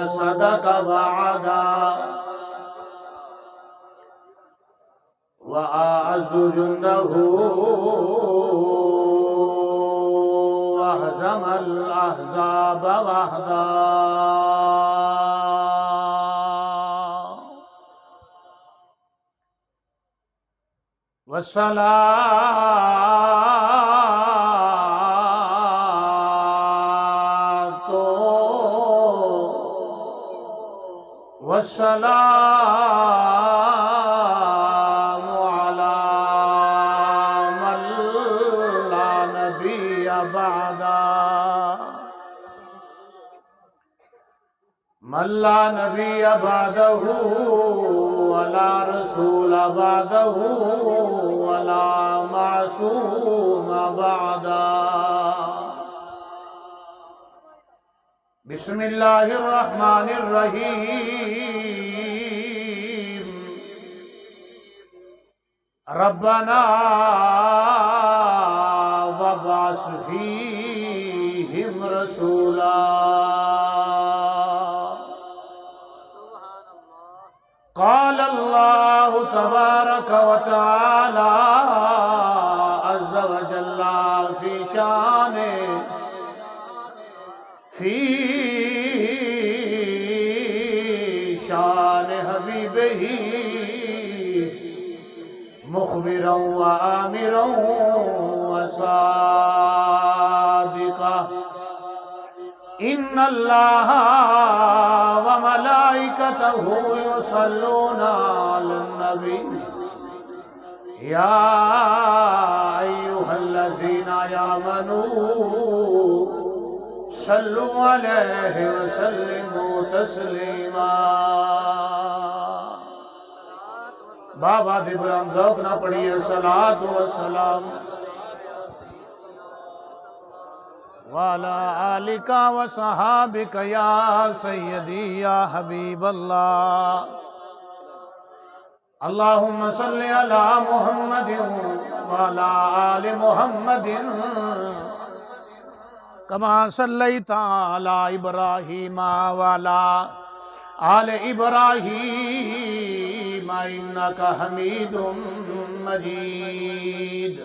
وصدق وعدا وأعز جنده وهزم الأحزاب وحدا والصلاة والسلام على من لا نبي بعده من لا نبي بعده ولا رسول بعده ولا معصوم بعده بسم الله الرحمن الرحيم ربنا وابعث فيهم رسولا قال الله تبارك وتعالى عز وجل في شان حبیبہ مخبرا وآمرا وصادقا ان اللہ وملائکتہ یصلون علی النبی یا ایھا الذین آمنوا صلوا علیہ وسلموا تسلیما بابا دبرام ذوق نہ پڑھیے صلاۃ و سلام وعلی آلک و صحابک یا سیدی یا حبیب اللہ اللہم صلی علی محمد وعلی آل محمد کما صلیت علی ابراہیم وعلی آل ابراہیم انک حمید مجید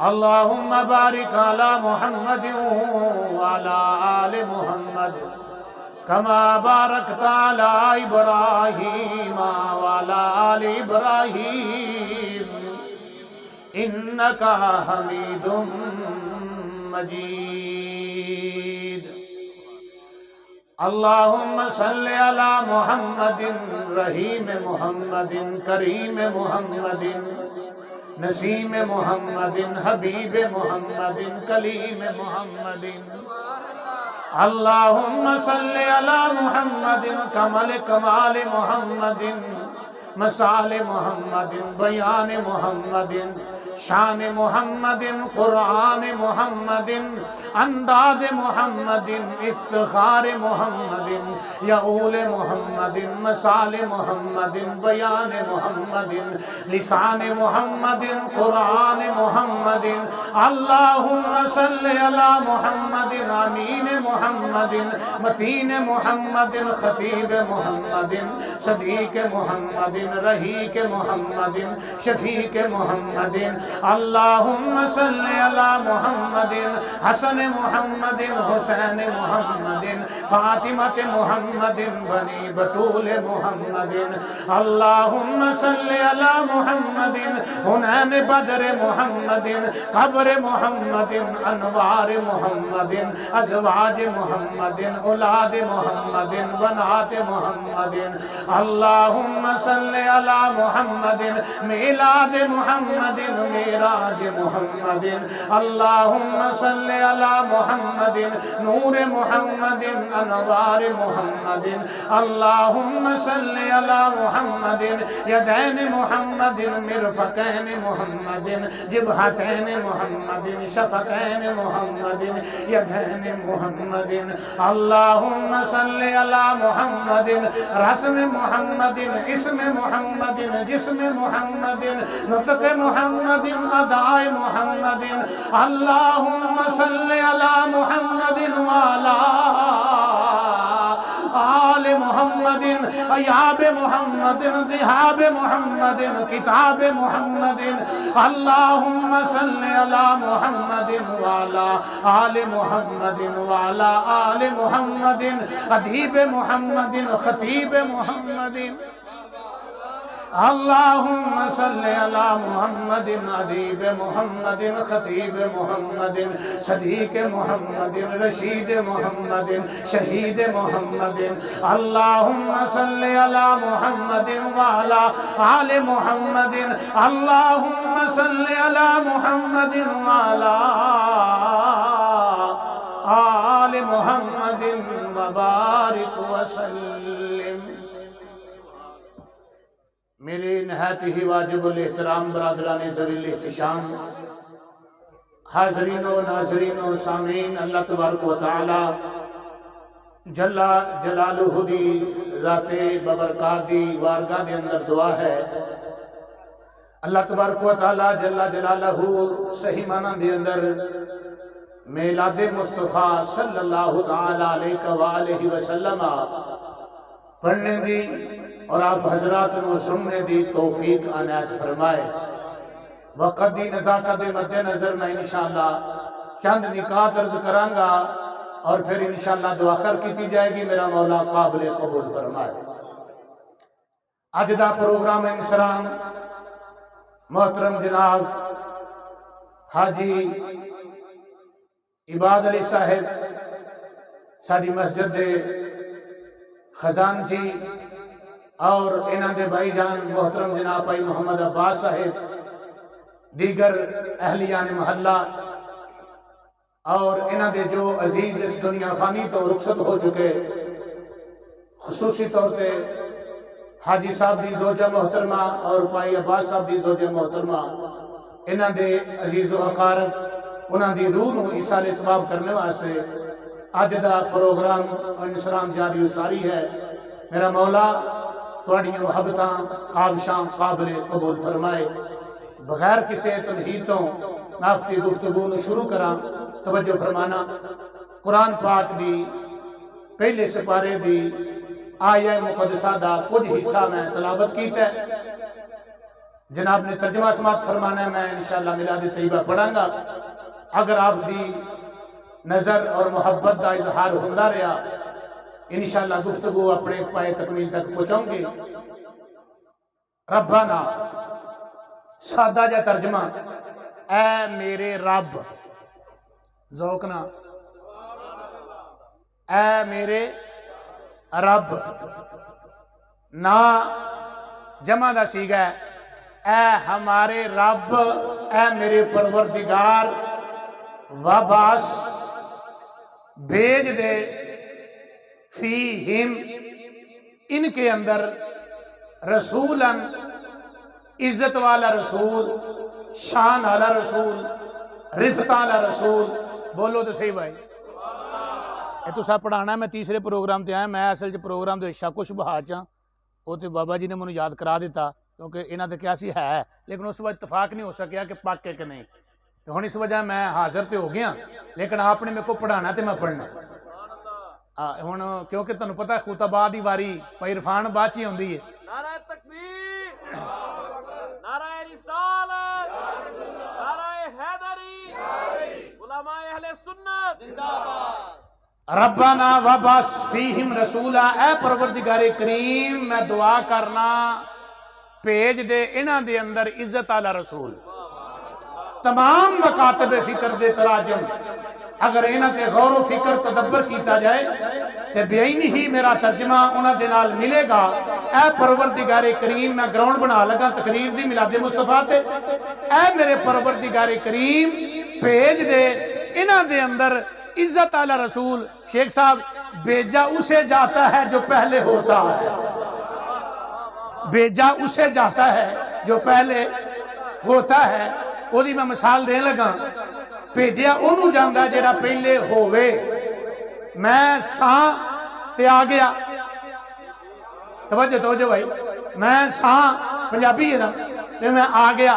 اللہم بارک علی محمد وعلی آل محمد کما بارکت علی ابراہیم وعلی آل ابراہیم انک حمید مجید اللہم صلی علی محمد رحیم محمد کریم محمد نسیم محمد حبیب محمد کلیم محمد اللہم صلی علی محمد کمل کمال محمد مثال محمد بیان محمد شان محمد قرآن محمد انداز محمد افتخار محمد یعول محمد مثال محمد بیان محمد لسان محمد قرآن محمد اللہم صلی علی محمد امین محمد متین محمد خطیب محمد صدیق محمد رحیق محمد شفیق محمد اللہم صلی علی محمد حسن محمد حسین محمد فاطمہ محمد بنی بطول محمد اللہم صلی علی محمد حنین بدر محمد قبر محمد انوار محمد ازواج محمد اولاد محمد بنات محمد اللہم صلی علی محمد میلاد محمد میراج محمد اللہم صلی علی محمد نور محمد انوار محمد اللہم صلی علی محمد یدین محمد مرفقین محمد جبہتین محمد شفتین محمد یدین محمد اللہم صلی علی محمد رسم محمد اسم محمد جسم محمد نطق محمد اداء محمد اللہم صلی علی محمد وعلی محمد ایاب محمد ذهاب محمد کتاب محمد اللهم صل على محمد وعلى آل محمد وعلى آل محمد ادیب محمد خطیب محمد اللهم صل على محمد ادیب محمد خطیب محمد صدیق محمد رشید محمد شہید محمد اللهم صل على محمد وعلى آل محمد اللهم صل على محمد وعلى آل محمد وبارک وسلم۔ میرے نہایت ہی واجب الاحترام برادران ذوی الاحتشام، حاضرین و ناظرین و سامعین، اللہ تبارک و تعالی جل جلالہ دی ذات ببرکات دی وارگاہ دے اندر دعا ہے اللہ تبارک و تعالی جل جلالہ صحیح معنی دے اندر میلاد مصطفیٰ صلی اللہ تعالی علیہ وآلہ وسلم پڑھنے دی اور آپ حضرات نو سننے دی توفیق عنایت فرمائے۔ وقت دی نداقت دے مد نظر میں انشاءاللہ چند نکات عرض کرانگا اور پھر انشاءاللہ دعا خیر کی جائے گی، میرا مولا قابل قبول فرمائے۔ آج دا پروگرام انسرام محترم جناب حاجی عباد علی صاحب ساڑی مسجد دے خزانچی اور انہاں دے بھائی جان محترم جناب بھائی محمد عباس صاحب، دیگر اہلیان محلہ اور انہاں دے جو عزیز اس دنیا فانی تو رخصت ہو چکے، خصوصی طور پہ حاجی صاحب دی زوجہ محترمہ اور بھائی عباس صاحب دی زوجہ محترمہ، انہاں دے عزیز و اقارب، انہاں دی روح نو ایصال ثواب کرنے واسطے اج دا پروگرام انسرام جاری و ساری ہے۔ میرا مولا تواڈیاں محبتاں کاوشاں قابل قبول فرمائے۔ بغیر کسی تمہیدوں نافتی گفتگو نو شروع کراں، توجہ فرمانا۔ قرآن پاک دی پہلے سپارے دی آیہ مقدسہ دا کچھ حصہ میں تلاوت کیتا ہے، جناب نے ترجمہ سماعت فرمانا ہے، میں انشاءاللہ میلاد طیبہ پڑھاں گا۔ اگر آپ دی نظر اور محبت دا اظہار ہوندہ رہا، انشاءاللہ گفتگو اپنے پائے تکمیل تک پہنچوں گے۔ ربنا سادہ جا ترجمہ، اے میرے رب، ذوقنا، اے میرے رب، نا جمع دا سیگا ہے، اے ہمارے رب، اے میرے پروردگار، وباس بھیج دے فیہم ان کے اندر رسولاً، عزت والا رسول، شان والا رسول، رفت والا رسول، بولو تو صحیح بھائی۔ یہ تو سب پڑھانا ہے، میں تیسرے پروگرام تے آیا، میں اصل پروگرام دے شک و شبہات چاں، وہ تو بابا جی نے مجھے یاد کرا دیتا، کیونکہ انہاں تے کیا سی ہے، لیکن اس وقت اتفاق نہیں ہو سکیا کہ پاک کہ نہیں، تو ہن اس وجہ میں حاضر تے ہو گیا، لیکن آپ نے میرے کو پڑھانا تے میں پڑھنا ہن، کیونکہ تمہیں پتہ ہے خطبہ دی واری پائی عرفان باچی ہوندی ہے۔ نعرہ تکبیر، نعرہ رسالت، نعرہ حیدری، علماء اہل سنت زندہ باد۔ ربنا وبعث فیہم رسولا، اے پروردگار کریم میں دعا کرنا بھیج دے انہاں دے اندر عزت والا رسول۔ تمام مکاتب فکر دے تراجم اگر انہاں تے غور و فکر تدبر کیتا جائے تے بیعینی ہی میرا ترجمہ انہاں دے نال ملے گا۔ اے پروردگار کریم، میں گراؤنڈ بنا لگا تقریر دی میلاد مصطفیٰ تے، اے میرے پروردگار کریم بھیج دے انہاں دے اندر عزت والا رسول۔ شیخ صاحب، بھیجا اسے جاتا ہے جو پہلے ہوتا ہے، بھیجا اسے جاتا ہے جو پہلے ہوتا ہے۔ وہ دی میں مثال دے لگا، بھیجیا انہوں جاندہ جیڑا پہلے ہووے۔ میں ساں تے آ گیا، توجہ بھائی، میں ساں پنجابی ہے نا، تے میں آ گیا۔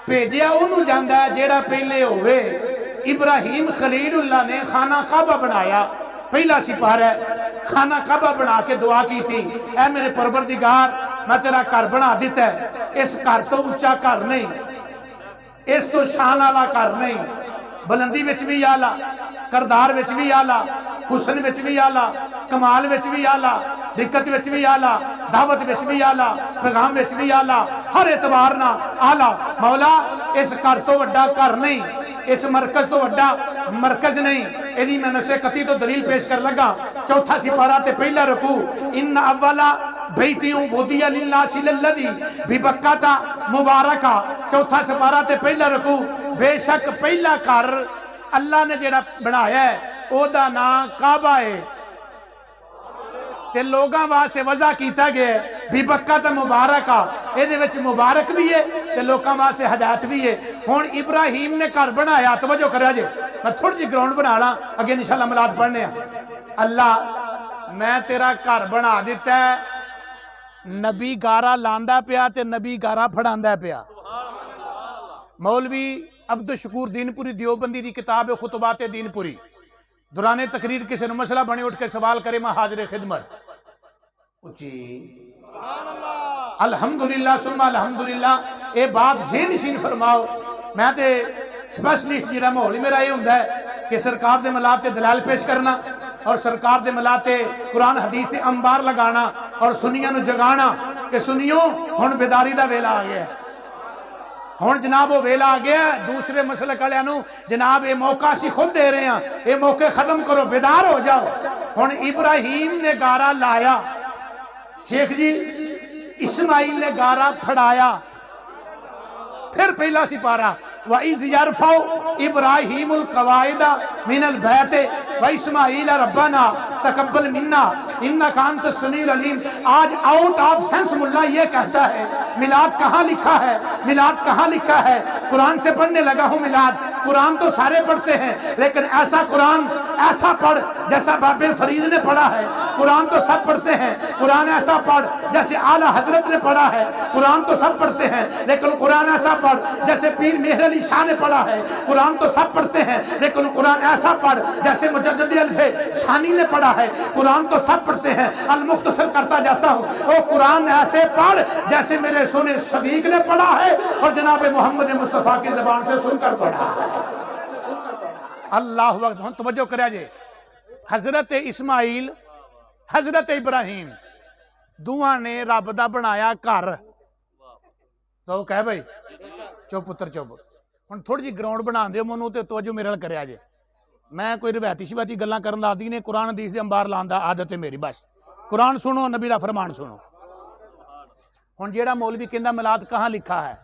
بھیجیا انہوں جاندہ جیڑا پہلے ہووے۔ ابراہیم خلیل اللہ نے خانہ کعبہ بنایا، پہلا سپارہ ہے، خانہ کعبہ بنا کے دعا کی تھی، اے میرے پروردگار میں تیرا گھر بنا دیتا ہے، اس گھر تو اونچا گھر نہیں، اس تو شان والا گھر نہیں، بلندی وچ بھی آلہ، کردار وچ بھی آلہ، حسن وچ بھی آلہ، کمال وچ بھی آلہ، دقت وچ بھی آلہ، دعوت وچ بھی آلہ، پیغام وچ بھی آلہ، ہر اعتبار نہ آلہ۔ مولا اس گھر تو وڈا گھر نہیں، اس مرکز تو وڈا مرکز نہیں، ایدی میں نشے قطعی تو دلیل پیش کر لگا۔ چوتھا سپارہ تے پہلا رکوع، ان اولا بیتیوں وضیع للناس للذی ببکہ مبارکہ، چوتھا سپارہ تے پہلا رکوع، بے شک پہلا گھر اللہ نے جڑا بنایا ہے او دا نام کعبہ ہے تے لوگاں واسطے وضع کیتا گیا ہے ببکہ تے مبارکہ، ایدے وچ مبارک بھی ہے تے لوگاں واسطے ہدایت بھی ہے۔ ہن ابراہیم نے گھر بنایا، توجہ کریا جے، میں تھوڑی جی گراؤنڈ بنا لا، اگے انشاءاللہ ملاد پڑھنے ہیں۔ اللہ میں تیرا گھر بنا دیتا ہے، نبی گارا لاندا پیا تے نبی گارا پھڑاندا پیا۔ مولوی عبد الشکور دین پوری دیوبندی دی کتاب خطبات دین پوری، دوران تقریر کسی نے مسئلہ بنے اٹھ کے سوال کرے میں حاضر خدمت۔ الحمدللہ ثم الحمدللہ، اے بات ذہن نشین فرماؤ، میں تے سپیشلسٹ جڑا ماحول میرا یہ ہوندا ہے کہ سرکار دے ملاد تے دلائل پیش کرنا اور سرکار دے ملاد تے قرآن حدیث تے انبار لگانا اور سنیاں نو جگانا کہ سنیو ہن بیداری دا ویلا آ گیا ہے، ہن جناب وہ ویلا آ گیا ہے۔ دوسرے مسلک والے نو جناب یہ موقع اسی خود دے رہے ہیں، یہ موقع ختم کرو، بیدار ہو جاؤ۔ ہن ابراہیم نے گارا لایا، شیخ جی اسماعیل نے گارا پھڑایا، پھر پہلا سپارہ وَإِذْ يَرْفَعُ إِبْرَاهِيمُ الْقَوَاعِدَ مِنَ الْبَيْتِ وَإِسْمَاعِيلَ رَبَّنَا تَقَبَّلْ مِنَّا إِنَّكَ أَنْتَ السَّمِيعُ الْعَلِيمُ۔ آج آؤٹ آف سینس ملا یہ کہتا ہے میلاد کہاں لکھا ہے، میلاد کہاں لکھا ہے؟ قرآن سے پڑھنے لگا ہوں میلاد، قرآن تو سارے پڑھتے ہیں لیکن ایسا قرآن ایسا پڑھ جیسا باب فرید نے پڑھا ہے، قرآن تو سب پڑھتے ہیں، قرآن ایسا پڑھ جیسے اعلیٰ حضرت نے پڑھا ہے، قرآن تو سب پڑھتے ہیں لیکن قرآن ایسا پڑھ جیسے پیر مہر علی شاہ نے پڑھا ہے، قرآن تو سب پڑھتے ہیں لیکن قرآن ایسا پڑھ جیسے مجدد الف ثانی نے پڑھا ہے، قرآن تو سب پڑھتے ہیں۔ المختصر کرتا جاتا ہوں، وہ قرآن ایسے پڑھ جیسے میرے سونے صدیق نے پڑھا ہے اور جناب محمد مصطفیٰ کی زبان سے سن کر پڑھا ہے۔ اللہ وقت ہم توجہ کریا جے، حضرت اسماعیل حضرت ابراہیم دوہاں نے رب دا بنایا گھر، تو کہہ بھائی چپ پتر چپ، ہن تھوڑی جی گراؤنڈ بنا دیو منو تے توجہ میرے نال کریا جے۔ میں کوئی روایتی شباتی گلاں کرن دا عادی نے، قرآن حدیث دے انبار لان دا عادت ہے میری، بس قرآن سنو، نبی دا فرمان سنو۔ ہن جیڑا مولوی کہندا میلاد کہاں لکھا ہے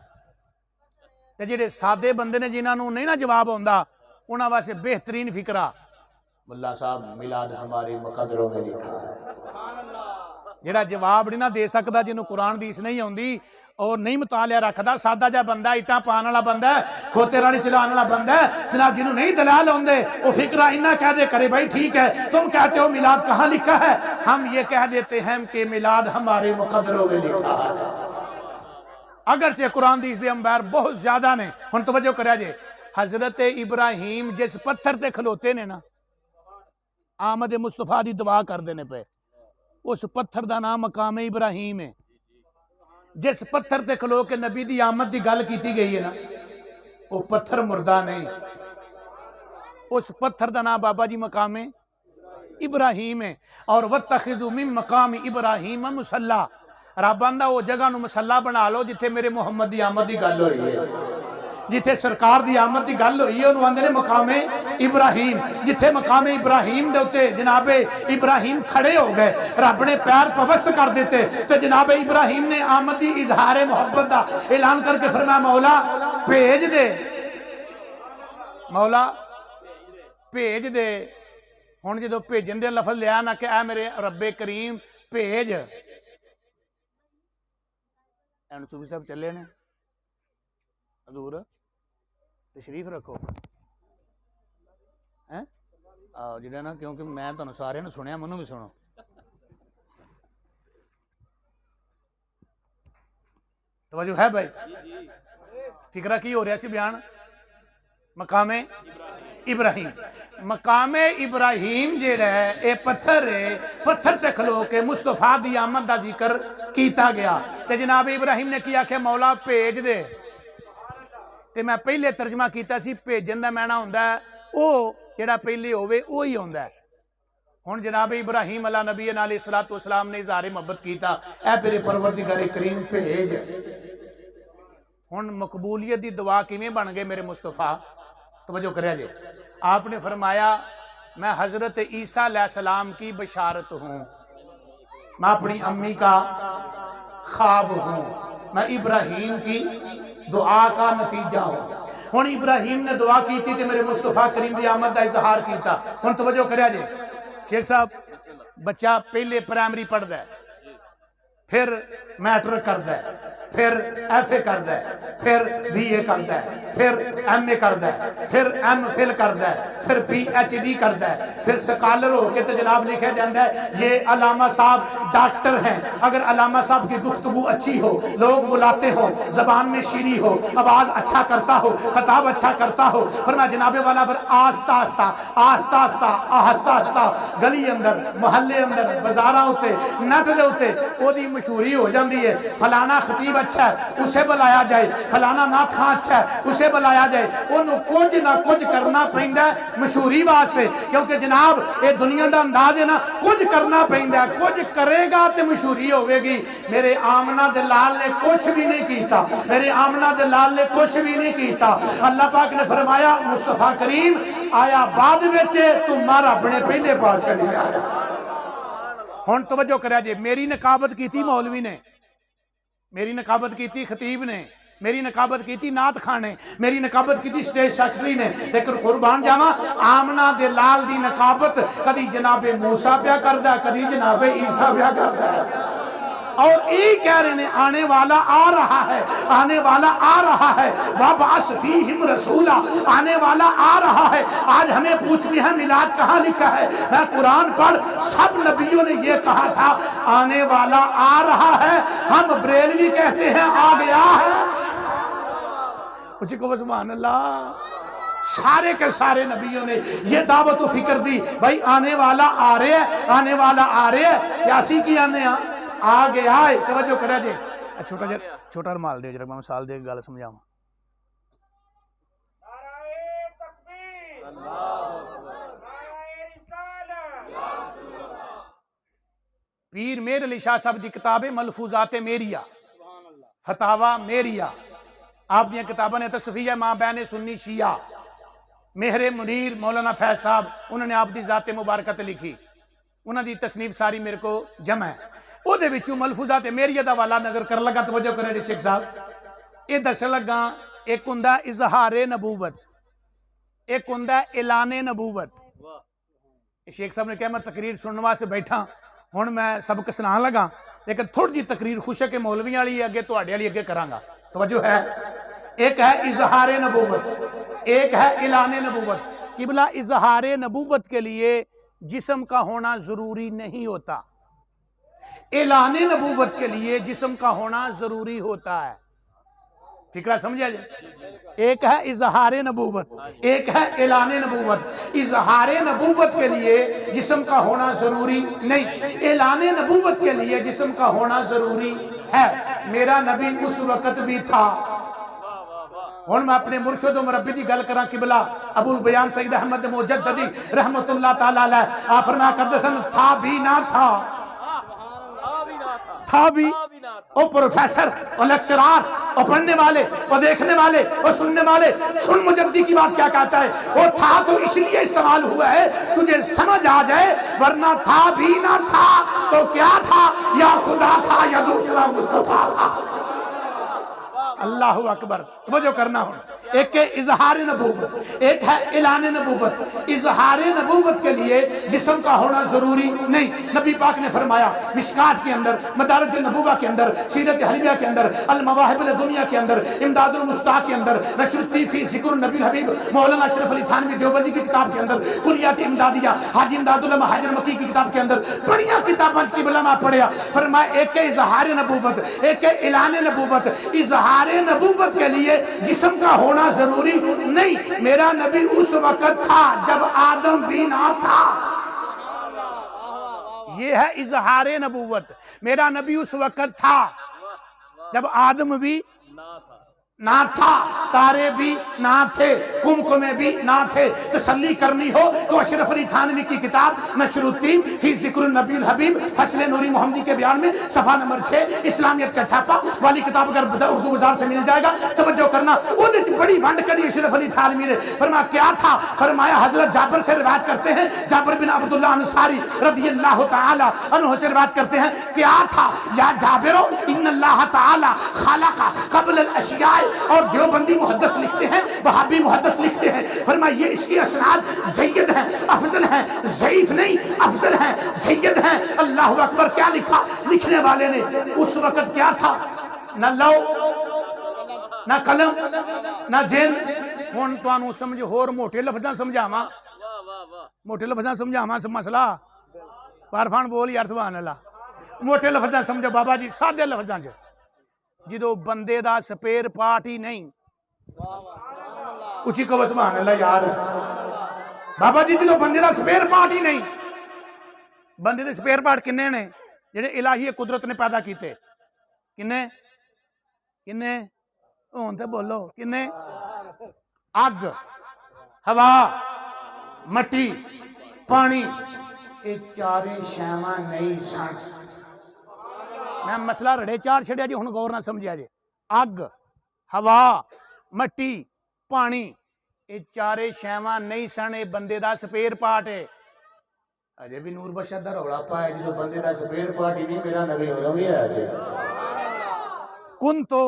تے جڑے سادے بندے نے جنہاں نوں نہیں نا جواب ہوندا انہاں واسطے بہترین فکرہ، ملا صاحب میلاد ہماری مقدروں میں لکھا ہے۔ جڑا جواب نہیں نہ دے سکدا، جنہوں قرآن حدیث نہیں ہوندی اور نہیں مطالعہ رکھدا، سادہ جا بندہ ہے، اٹاں پان والا بندہ ہے، کھوتے راڑی چلان والا بندہ ہے جناب، جنہوں نہیں دلال ہوندے وہ فکرہ انہاں کہہ دے کرے بھائی ٹھیک ہے تم کہتے ہو میلاد کہاں لکھا ہے، ہم یہ کہہ دیتے ہیں کہ میلاد ہمارے مقدروں میں لکھا ہے، اگرچہ قرآن حدیث دے انبار بہت زیادہ نے۔ ہن توجہ کریا جے، حضرت ابراہیم جس پتھر تے کھلوتے نے نا، آمد مصطفیٰ دی دعا کر دینے پہ، اس پتھر دا نام مقام ابراہیم ہے۔ جس پتھر تے کھلو کے نبی دی آمد دی گل کیتی گئی ہے نا، وہ پتھر مردہ نہیں، اس پتھر دا نام بابا جی مقام ابراہیم ہے۔ اور وَاتَّخِذُوا مِن مَقَامِ إِبْرَاهِيمَ مُصَلَّى، رب آندا وہ جگہ نو مصلی بنا لو جتھے میرے محمد دی آمد دی گل ہوئی ہے، جتھے سرکار دی آمد دی گل ہوئی ہے انہوں آندے نے مقام ابراہیم، جتھے مقام ابراہیم دے ہوتے جناب ابراہیم کھڑے ہو گئے، رب نے پیر پوست کر دیتے تو جناب ابراہیم نے آمد دی اظہار محبت دا اعلان کر کے فرمایا مولا بھیج دے، مولا بھیج دے۔ ہن جدوں بھیجن دے لفظ لیا نا کہ اے میرے رب کریم بھیج، این صوفی صاحب چلے نے حضور تشریف رکھو جڑا نا، کیونکہ میں تانوں سارے نوں سنیا، منوں بھی سنو۔ توجہ ہے بھائی، فکرہ کی ہو رہا سی بیان؟ مقام ابراہیم مقام ابراہیم جیڑا ہے اے پتھر ہے، پتھر تے کھلو کے مصطفیٰ دی آمد دا ذکر کیتا گیا تے جناب ابراہیم نے کیا کہ مولا بھیج دے تے میں پہلے ترجمہ کیتا سی بھیجن دا معنی ہوندا ہے او جڑا پہلے ہوے وہی ہوندا ہے۔ ہن جناب ابراہیم علیہ نبی علیہ الصلوۃ والسلام نے اظہار محبت کیتا اے میرے پروردگار کریم بھیج۔ ہن مقبولیت دی دعا کیویں بن گئے میرے مصطفیٰ؟ توجہ کریا جی، آپ نے فرمایا میں حضرت عیسیٰ علیہ السلام کی بشارت ہوں، میں اپنی امی کا خواب ہوں، میں ابراہیم کی دعا کا نتیجہ ہوں۔ ہن ابراہیم نے دعا کی تھی تے میرے مصطفیٰ کریم دی آمد دا اظہار کیتا۔ ہن توجہ کریا جی، شیخ صاحب بچہ پہلے پرائمری پڑھدا ہے، پھر میٹرک کردا ہے، پھر ایف اے کردا ہے، پھر بی اے کردا ہے، پھر ایم اے کردا ہے، پھر ایم فل کردا ہے، پھر پی ایچ ڈی کردا ہے، پھر سکالر ہو کے تو جناب لکھا جاتا ہے یہ علامہ صاحب ڈاکٹر ہیں۔ اگر علامہ صاحب کی گفتگو اچھی ہو، لوگ بلاتے ہو، زبان میں شیریں ہو، آواز اچھا کرتا ہو، خطاب اچھا کرتا ہو، فرمایا جناب والا پھر آہستہ آہستہ آہستہ آہستہ آہستہ آہستہ گلی اندر، محلے اندر، بازاراں ہوتے، نٹ دے ہوتے او دی مشہوری ہو جاندی ہے۔ فلانا خطیب اچھا ہے اسے بلایا جائے، فلانا نعت خواں اچھا ہے اسے بلایا جائے، انہوں کچھ نہ کچھ کرنا پہندا ہے مشہوری واسطے، کیونکہ جناب یہ دنیا دا انداز ہے نا، کچھ کرنا پہندا ہے، کچھ کرے گا تے مشہوری ہوے گی۔ میرے آمنہ دلال نے کچھ بھی نہیں کیتا، میرے آمنہ دلال نے کچھ بھی نہیں کیتا۔ اللہ پاک نے فرمایا مصطفیٰ کریم آیا بعد وچ تمہارا اپنے پہلے پاس نہیں آیا۔ ہن توجہ کریا جی، میری نقابت کی تھی مولوی نے، میری نقابت کی تھی خطیب نے، میری نقابت کی تھی نعت خان نے، میری نقابت کی تھی سٹیج سیکرٹری نے، لیکن قربان جاواں آمنہ دلال دی نقابت کدی جناب موسیٰ پیا کردا ہے، کدی جناب عیسیٰ پیا کردا ہے۔ اور یہ کہہ رہے ہیں آنے والا آ رہا ہے، آنے والا آ رہا ہے، وَبَعَثْ فِيهِمْ رَسُولًا، آنے والا آ رہا ہے۔ آج ہمیں پوچھنی ہے میلاد کہاں لکھا ہے؟ میں قرآن پڑھ، سب نبیوں نے یہ کہا تھا آنے والا آ رہا ہے، ہم بریلوی کہتے ہیں آ گیا ہے۔ کچھ کو سبحان اللہ، سارے کے سارے نبیوں نے یہ دعوت و فکر دی بھائی آنے والا آ رہے ہے، آنے والا آ رہے ہے، کیاسی کی آنے آ گیا ہے۔ توجہ کرے جی، چھوٹا رمال دے جرک میں مثال دے گل سمجھاؤں۔ نعرہ تکبیر، نعرہ رسالت۔ پیر میر علی شاہ صاحب دی کتاب ملفوظات میریہ، فتاوہ میریہ، آپ دیا کتابیں نے تصفیہ ماں بین سنی شیعہ، مہر منیر مولانا فیض صاحب انہوں نے آپ دی ذات مبارکت لکھی، انہوں دی تصنیف ساری میرے کو جمع ہے۔ او دے وچوں ملفوظات میریہ دا والا نظر کر لگا، توجہ کرے شیخ صاحب، اے دس لگا ایک ہوندا اظہار نبوت، ایک ہوندا اعلان نبوت۔ شیخ صاحب نے کہا میں تقریر سننے واسطے بیٹھا، ہن میں سبق سنان لگا، لیکن تھوڑی جی تقریر خوش ہے کہ مولوی والی اگے تواڈے والی اگے کراں گا۔ توجہ ہے، ایک ہے اظہار نبوت، ایک ہے اعلان نبوت۔ قبلہ اظہار نبوت کے لیے جسم کا ہونا ضروری نہیں ہوتا، اعلان نبوت کے لیے جسم کا ہونا ضروری ہوتا ہے۔ فکرہ سمجھا جائے، ایک ہے اظہار نبوت، ایک ہے اعلان نبوت۔ اظہار نبوت کے لیے جسم کا ہونا ضروری نہیں، اعلان نبوت کے لیے جسم کا ہونا ضروری ہے۔ میرا نبی اس وقت بھی تھا۔ ہن میں اپنے مرشد و مربی دی گل کراں، قبلہ ابو البیان سید احمد مجددی رحمت اللہ تعالی علیہ، آپ فرمایا کرتے سن تھا بھی نہ تھا، تھا بھی، او پروفیسر اور لیکچرار اور پڑھنے والے اور دیکھنے والے اور سننے والے، سن مجددی کی بات کیا کہتا ہے، وہ تھا تو اس لیے استعمال ہوا ہے تجھے سمجھ آ جائے، ورنہ تھا بھی نہ تھا تو کیا تھا، یا خدا تھا یا دوسرا مصطفیٰ تھا۔ اللہ اکبر، توجہ کرنا ہوں، ایک ہے اظہار نبوت، ایک ہے اعلان نبوت۔ اظہار نبوت کے لیے جسم کا ہونا ضروری نہیں۔ نبی پاک نے فرمایا مشکات کے اندر، مدارج النبوہ کے اندر، سیرت حلیہ کے اندر، المواہب الدنیا کے اندر، امداد المشتاق کے اندر، نشر الطیفی ذکر النبی الحبیب مولانا اشرف علی تھانوی دیوبندی کی کتاب کے اندر، کلیات امدادیہ حاجی امداد اللہ مہاجر مکی کی کتاب کے اندر، بڑیاں کتاباں کی بلا میں پڑھیا۔ فرمایا ایک ہے اظہار نبوت، ایک ہے اعلان نبوت۔ اظہار نبوت کے لیے جسم کا ہونا ہونا ضروری نہیں. میرا نبی اس وقت تھا جب آدم بھی نہ تھا. یہ ہے اظہار نبوت. میرا نبی اس وقت تھا جب آدم بھی نہ تھا، تارے بھی نہ تھے، کمکمے بھی نہ تھے. تسلی کرنی ہو تو اشرف علی تھانوی کی کتاب نشر الدین فی ذکر النبی الحبیب فصل نوری محمدی کے بیان میں صفحہ نمبر 6 اسلامیت کا چھاپا والی کتاب اگر اردو بازار سے مل جائے گا توجہ کرنا. وہ بڑی ونڈ کری اشرف علی تھانوی نے. فرمایا کیا تھا؟ فرمایا حضرت جابر سے روایت کرتے ہیں، جابر بن عبداللہ انصاری رضی اللہ تعالی عنہ سے روایت کرتے ہیں، کیا تھا یا جابرو ان اللہ تعالی خلق قبل الاشیاء. اور دیوبندی محدث لکھتے ہیں، وہابی محدث لکھتے ہیں، فرمایا یہ اس کی اسناد جید ہیں، افضل ہیں، ضعیف نہیں، افضل ہیں، جید ہیں. اللہ اکبر. کیا لکھا لکھنے والے نے؟ اس وقت کیا تھا؟ نہ لو، نہ قلم، نہ جن. ہن تانوں سمجھ ہور موٹے لفظاں سمجھاواں، موٹے لفظاں سمجھاواں مسئلہ. عرفان بول یار سبحان اللہ. موٹے لفظاں سمجھو بابا جی، سادے لفظاں چ جدو بندے دا سپیر پارٹ ہی نہیں. اچھی کو سبحان اللہ یار. بابا جی جدو بندے دا سپیر پارٹ ہی نہیں. بندے دے سپیر پارٹ کنے نے جڑے الہی قدرت نے پیدا کیتے؟ کنے کنے ہون تے بولو کنے؟ اگ، ہوا، مٹی، پانی. اے چارے شیواں نہیں سن. میں مسئلہ رڑے چار چھڑیا جی، ہن غور نہ سمجھیا جی. اگ، ہوا، مٹی، پانی، اے چارے شیواں نہیں سن. اے بندے دا سپیر پارٹ ہے. اجے بھی نور بشر دا رولا پایا جدو بندے دا سپیر پارٹ ہی نہیں. میرا نبی ادو بھی ہے جی. کن تو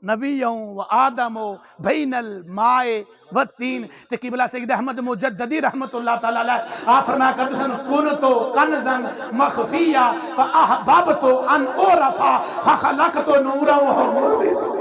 نبیوں و آدم و بین الماء والتین. تے قبلہ سید احمد مجددی رحمت اللہ تعالی علیہ آپ فرمایا کرتے سن، کن تو کنزن مخفیہ فاحببت ان اعرفا فخلقت نورا وحمود.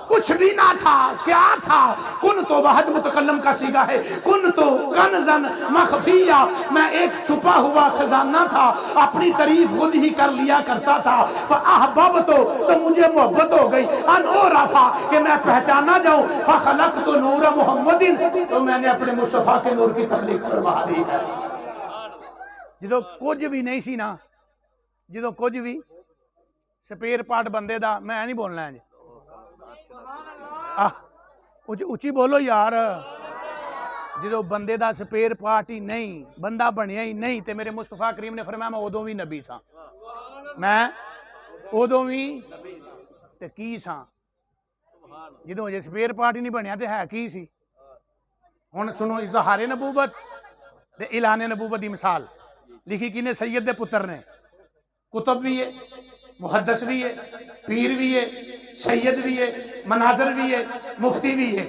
کچھ بھی نہ تھا. کیا تھا؟ کن تو واحد متکلم کا صیغہ ہے. کن تو کنزن مخفیہ، میں ایک چھپا ہوا خزانہ تھا، اپنی تعریف خود ہی کر لیا کرتا تھا. فاحببت، تو مجھے محبت ہو گئی، ان اعرفا، کہ میں پہچانا جاؤں. فخلقت نور محمد، تو میں نے اپنے مصطفیٰ کے نور کی تخلیق فرما دی ہے. جدو کچھ بھی نہیں سی نا، جدو کچھ بھی سپیر پارٹ بندے دا، میں نہیں بولنا ہے جی. اچھی بولو یار. جدو بندے دا سپیر پارٹ ہی نہیں، بندہ بنیا ہی نہیں، تے میرے مصطفیٰ کریم نے فرمایا میں ادوں بھی نبی سا. میں ادوں بھی تے کی سا. جدو جے سپیر پارٹ ہی نہیں بنیا تے ہے کی سی. ہن سنو اظہار نبوت تے اعلان نبوت دی مثال لکھی کی نے؟ سید دے پتر نے. کتب بھی ہے، محدث بھی ہے، پیر بھی ہے، سید بھی ہے، مناظر بھی ہے، مفتی بھی ہے،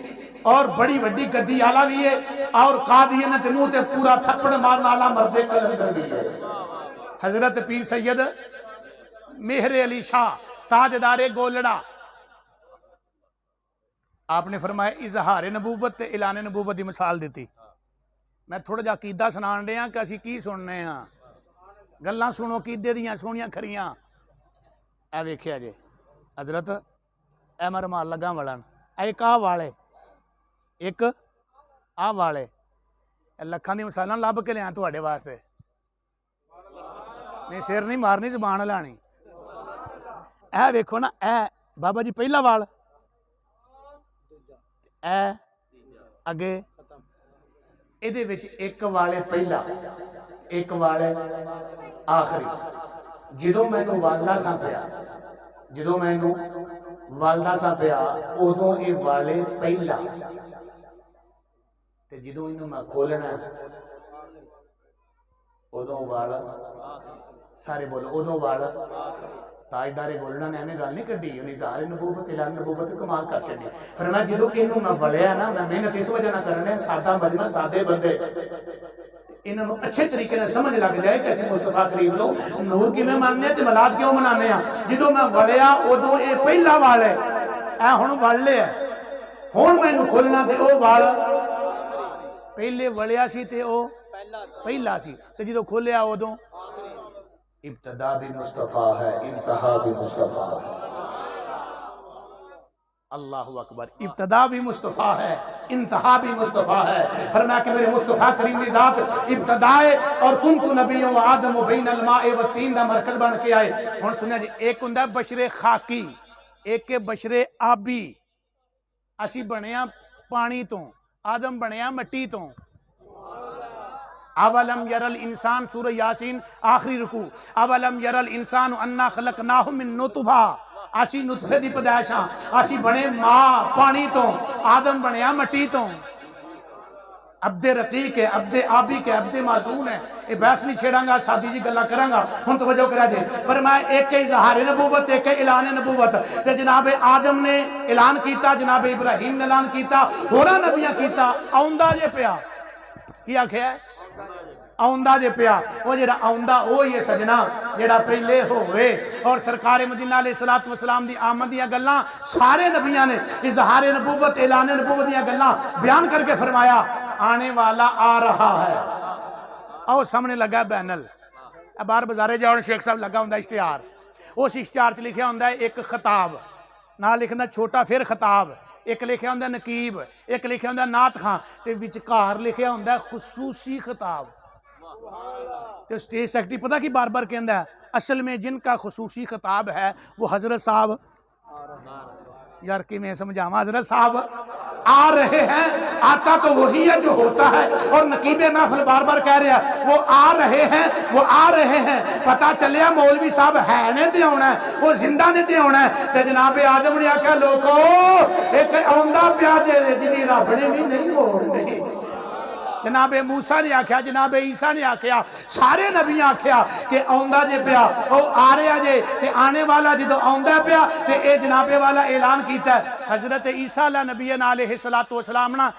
اور بڑی وڈی گدی آلہ بھی ہے، اور قادیانہ تے منہ تے پورا تھپڑ مارنا والا مرد قلندر بھی ہے. حضرت پیر سید مہر علی شاہ تاجدار گولڑا آپ نے فرمایا اظہار نبوت تے اعلان نبوت دی مثال دیتی. میں تھوڑا جا عقیدہ سنان رہا کہ اسی کی سننے ہاں. گلاں سنو عقیدے دیاں سونیاں کھریاں. اے ویکھیا جے حضرت اے مرمال لگا والن، ایک آ والے، ایک آ والے لکھاں دی مثالاں لب کے لیاں تواڈے واسطے. نہیں سر نہیں مارنی، زبان لانی. اے ویکھو نا، اے بابا جی پہلا وال، اے اگے ایدے وچ ایک والے پہلا، ایک والے آخری. جدو مینوں والدا سا پیا، جدو مینوں والدا سا پیا، ادوں اے والے پہلا، تے جدو اینوں میں کھولنا ادوں وال سارے بولو ادوں وال. تاجدار گولڑا نے ہمیں گل نہیں کڈی، انہیں اظہار نبوت اعلان نبوت کمال کر چھڈی. فرمایا جدو اینوں میں وڑیا نا، میں محنت اس وجہ نہ کرنے، سادہ مجمع سادے بندے انہوں نے اچھے طریقے نے سمجھ لگ جائے کہ اسی مصطفیٰ کریم لو نور کی میں ماننے ہیں تے ملاد کیوں منانے ہیں. جدو میں وڑیا ادو اے پہلا وال ہے، اے ہن وڑ لے ہے. ہن مینوں کھولنا تے او وال پہلے وڑیا سی تے او پہلا سی، تے جدو کھولیا ادو ابتدا بھی مصطفیٰ ہے، انتہا بھی مصطفیٰ ہے. اللہ اکبر، ابتدا بھی مصطفیٰ ہے، انتہا بھی مصطفیٰ ہے۔ فرمایا کہ میرے مصطفیٰ کریم دی ذات ابتدائے اور کنت نبی و آدم بین الماء و تین دا مرکز بن کے آئے۔ ہن سنیا جی، ایک ہوندا بشر خاکی، ایک بشر آبی۔ اسی بنیا پانی تو، آدم بنیا مٹی تو۔ اولم یر الانسان، سورہ یاسین آخری رکوع، اولم یر الانسان انا خلقناہ من نطفہ، اسی نطفے دی پیدائش ہاں، اسی بنے ماں پانی تو، آدم بنیا مٹی تو۔ عبد رقیق ہے، عبد آبی کے، عبد معصوم ہے۔ یہ بحث نہیں چھیڑاں گا، سادی جی گلا کراں گا، ہن توجہ کرا دے۔ فرمایا ایک اظہار نبوت، ایک اعلان نبوت۔ تے جناب آدم نے اعلان کیتا، جناب ابراہیم نے اعلان کیتا، ہوراں نبیاں کیتا، آوندا جے پیا۔ کی آکھیا ہے؟ آؤندہ جے پیا۔ وہ جڑا آؤندہ وہی ہے سجنا جڑا پہلے ہوئے۔ اور سرکار مدینہ علیہ السلام دی آمد دیاں گلاں سارے نبیاں نے اظہار نبوت، اعلان نبوت دیاں گلاں بیان کر کے فرمایا آنے والا آ رہا ہے۔ آؤ سامنے لگا بینل، بار بازارے جاؤ، شیخ صاحب لگا ہوندا اشتہار، اس اشتہار چ لکھیا ہوندا ہے ایک خطاب، نہ لکھنا چھوٹا پھر خطاب، ایک لکھیا ہوندا نقیب، ایک لکھیا ہوندا نعت خاں، تے وچکار لکھیا ہوندا خصوصی خطاب۔ تو اسٹیج سیکرٹری پتہ کی بار بار کہندا ہے اصل میں جن کا خصوصی خطاب ہے وہ حضرت صاحب، یار کی میں سمجھاواں، حضرت صاحب آ رہے ہیں۔ آتا تو وہی ہے جو ہوتا ہے، اور نقیب محفل بار بار کہہ رہا ہے وہ آ رہے ہیں، وہ آ رہے ہیں۔ پتہ چلیا مولوی صاحب ہے نے تے ہونا ہے، وہ زندہ نے تے ہونا ہے۔ تے جناب آدم نے آکھیا لوگو ایک آوندا پیا دے جنی رب نے بھی نہیں ہوڑنی۔ جناب موسیٰ نے آکھیا، جناب عیسیٰ نے آکھیا، سارے نبی آکھیا کہ آؤندہ جے پیا، او آ رہا جے، تے آنے والا جدو آؤندہ پیا، تے اے جناب والا اعلان کیتا ہے۔ حضرت عیسیٰ نبی علیہ السلام نا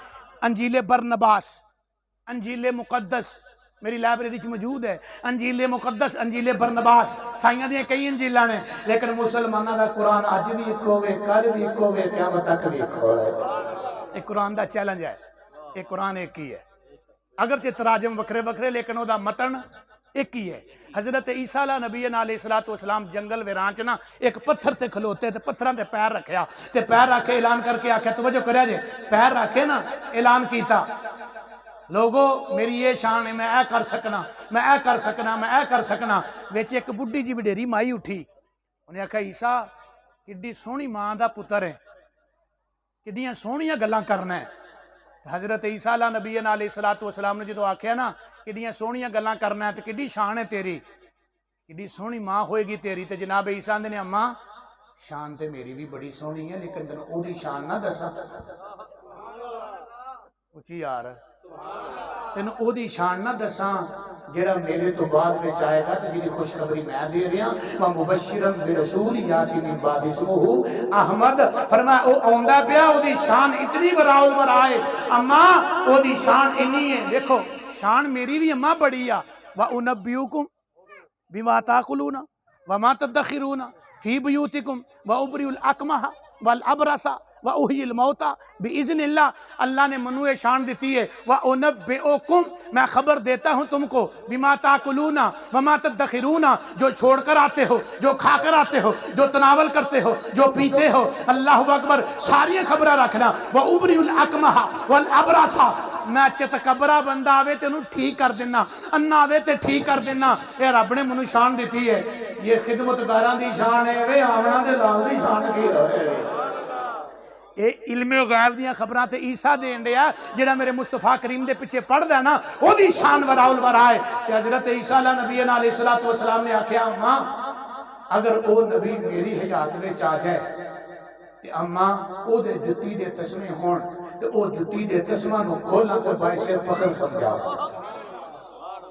انجیل برنباس، انجیل مقدس میری لائبریری چ موجود ہے، انجیل مقدس، انجیل برنباس، سائیاں دیاں کئی انجیلاں نے، لیکن مسلماناں دا قرآن اج بھی ایک ہوے، کل بھی ایک ہوے، قیامت تک بھی ایک ہوے۔ یہ قرآن دا چیلنج ہے، یہ قرآن ایک ہی ہے، اگرچہ تراجم وکھرے وکھرے لیکن او دا متن ایک ہی ہے۔ حضرت عیسیٰ نبی علیہ السلام جنگل ویران چ نا ایک پتھر تے کھلوتے تے پتھراں تے پیر رکھیا، تے پیر رکھ کے اعلان کر کے آکھیا، توجہ کریا جے، پیر رکھے نا اعلان کیتا لوگو میری یہ شان ہے، میں اے کر سکنا، میں اے کر سکنا، میں اے کر سکنا۔ وچ ایک بڈھی جی وڈیری مائی اٹھی، انہیں آکھیا عیسیٰ کڈی سونی ماں دا پتر ہے، کڈیاں سونیاں گلاں کرنا ہے۔ حضرت عیسیٰ نبی علیہ السلام نے جدو آکھیا نا کڈیاں سونیاں گلاں کرنا ہے تے کڈی شان ہے تیری، کڈی سونی ماں ہوئے گی تیری، تے جناب عیسیٰ نے اماں شان تے میری بھی بڑی سونی ہے لیکن تینوں او دی شان نہ دساں، اچھی یار تینوں او دی شان نہ دساں جڑا میرے تو بعد وچ آئے گا تے جی خوشخبری میں دے رہا وا مبشرا برسول یاتی من بعد اسمہ احمد۔ فرمایا او آوندا پیا، او دی شان اتنی براول برائے، اماں او دی شان اتنی ہے، دیکھو شان میری بھی اماں بڑی آ۔ وَأُنَبِّئُكُمْ بِمَا تَأْكُلُونَ وَمَا تَدَّخِرُونَ فِي بُيُوتِكُمْ وَأُبْرِئُ الْأَكْمَحَ وَالْأَبْرَصَ وَأُحْيِي الْمَوْتَى بِإِذْنِ اللَّهِ۔ اللہ نے منوع شان دیتی ہے، وَأُنَبِّئُكُمْ میں خبر دیتا ہوں تم کو، بِمَا تَأْكُلُونَ وَمَا تَدَّخِرُونَ جو چھوڑ کر آتے ہو، جو کھا کر آتے ہو، جو تناول کرتے ہو، جو پیتے ہو، اللہ اکبر ساری خبریں رکھنا۔ وَأُبْرِئُ الْأَكْمَحَ وَالْأَبْرَصَ میں چتکبرہ بندہ آوے تینوں ٹھیک کر دینا، انا آوے تے ٹھیک کر دینا۔ اے رب نے منو شان دیتی ہے، یہ خدمتگاراں دی شان ہے، وے آمنا دے لال دی شان کی ہے۔ اے علم غیب دیاں خبراں تے عیسیٰ دین دیا جڑا میرے مصطفیٰ کریم دے پیچھے پڑھ دے نا او دی شان وراول ورائے۔ کہ حضرت عیسیٰ نبی علیہ السلام نے آکھیا اماں اگر او نبی میری حیات وچ آ جائے تے اماں او دے جتی دے تسمے ہون تے او جتی دے تسمہ نو کھولاں تے باعث فخر سمجھا۔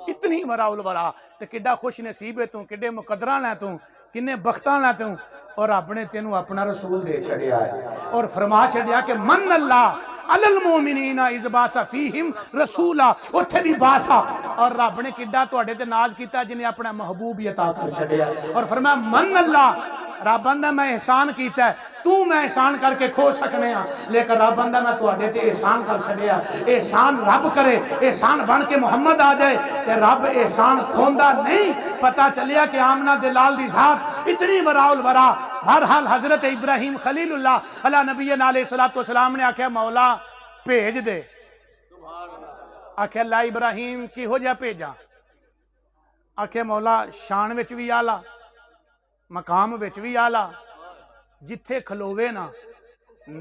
اتنی وراول ورا تے کڈا خوش نصیب ہے تو، کڈے مقدراں ہے تو، کنے بختاں ہے تو، اور رب نے تینوں اپنا رسول دے چھڑیا ہے اور فرما چھڑیا کہ من اللہ علی المومنین اذ بعث فیہم رسولا، اتھے بھی باسا، اور رب نے کڈا تواڈے تے ناز کیتا جنہیں اپنا محبوب عطا کر چھڑیا اور فرمایا من اللہ رب آندا میں احسان کیتا ہے، تو میں احسان کر کے کھو سکنے ہاں لیکن رب آندا میں تواڈے تے احسان کر چھڑیا۔ احسان رب کرے، احسان بن کے محمد آ جائے تے رب احسان کھوندا نہیں۔ پتہ چلیا کہ آمنہ دلال دی ذات اتنی وراول ورا ہر حال حضرت ابراہیم خلیل اللہ علیہ نبی علیہ السلام نے آکھیا مولا بھیج دے. آکھیا اللہ ابراہیم کی ہو جا بھیجا. آکھیا مولا شان وچ بھی آلہ مقام وچ بھی آلہ جتھے کھلوے نا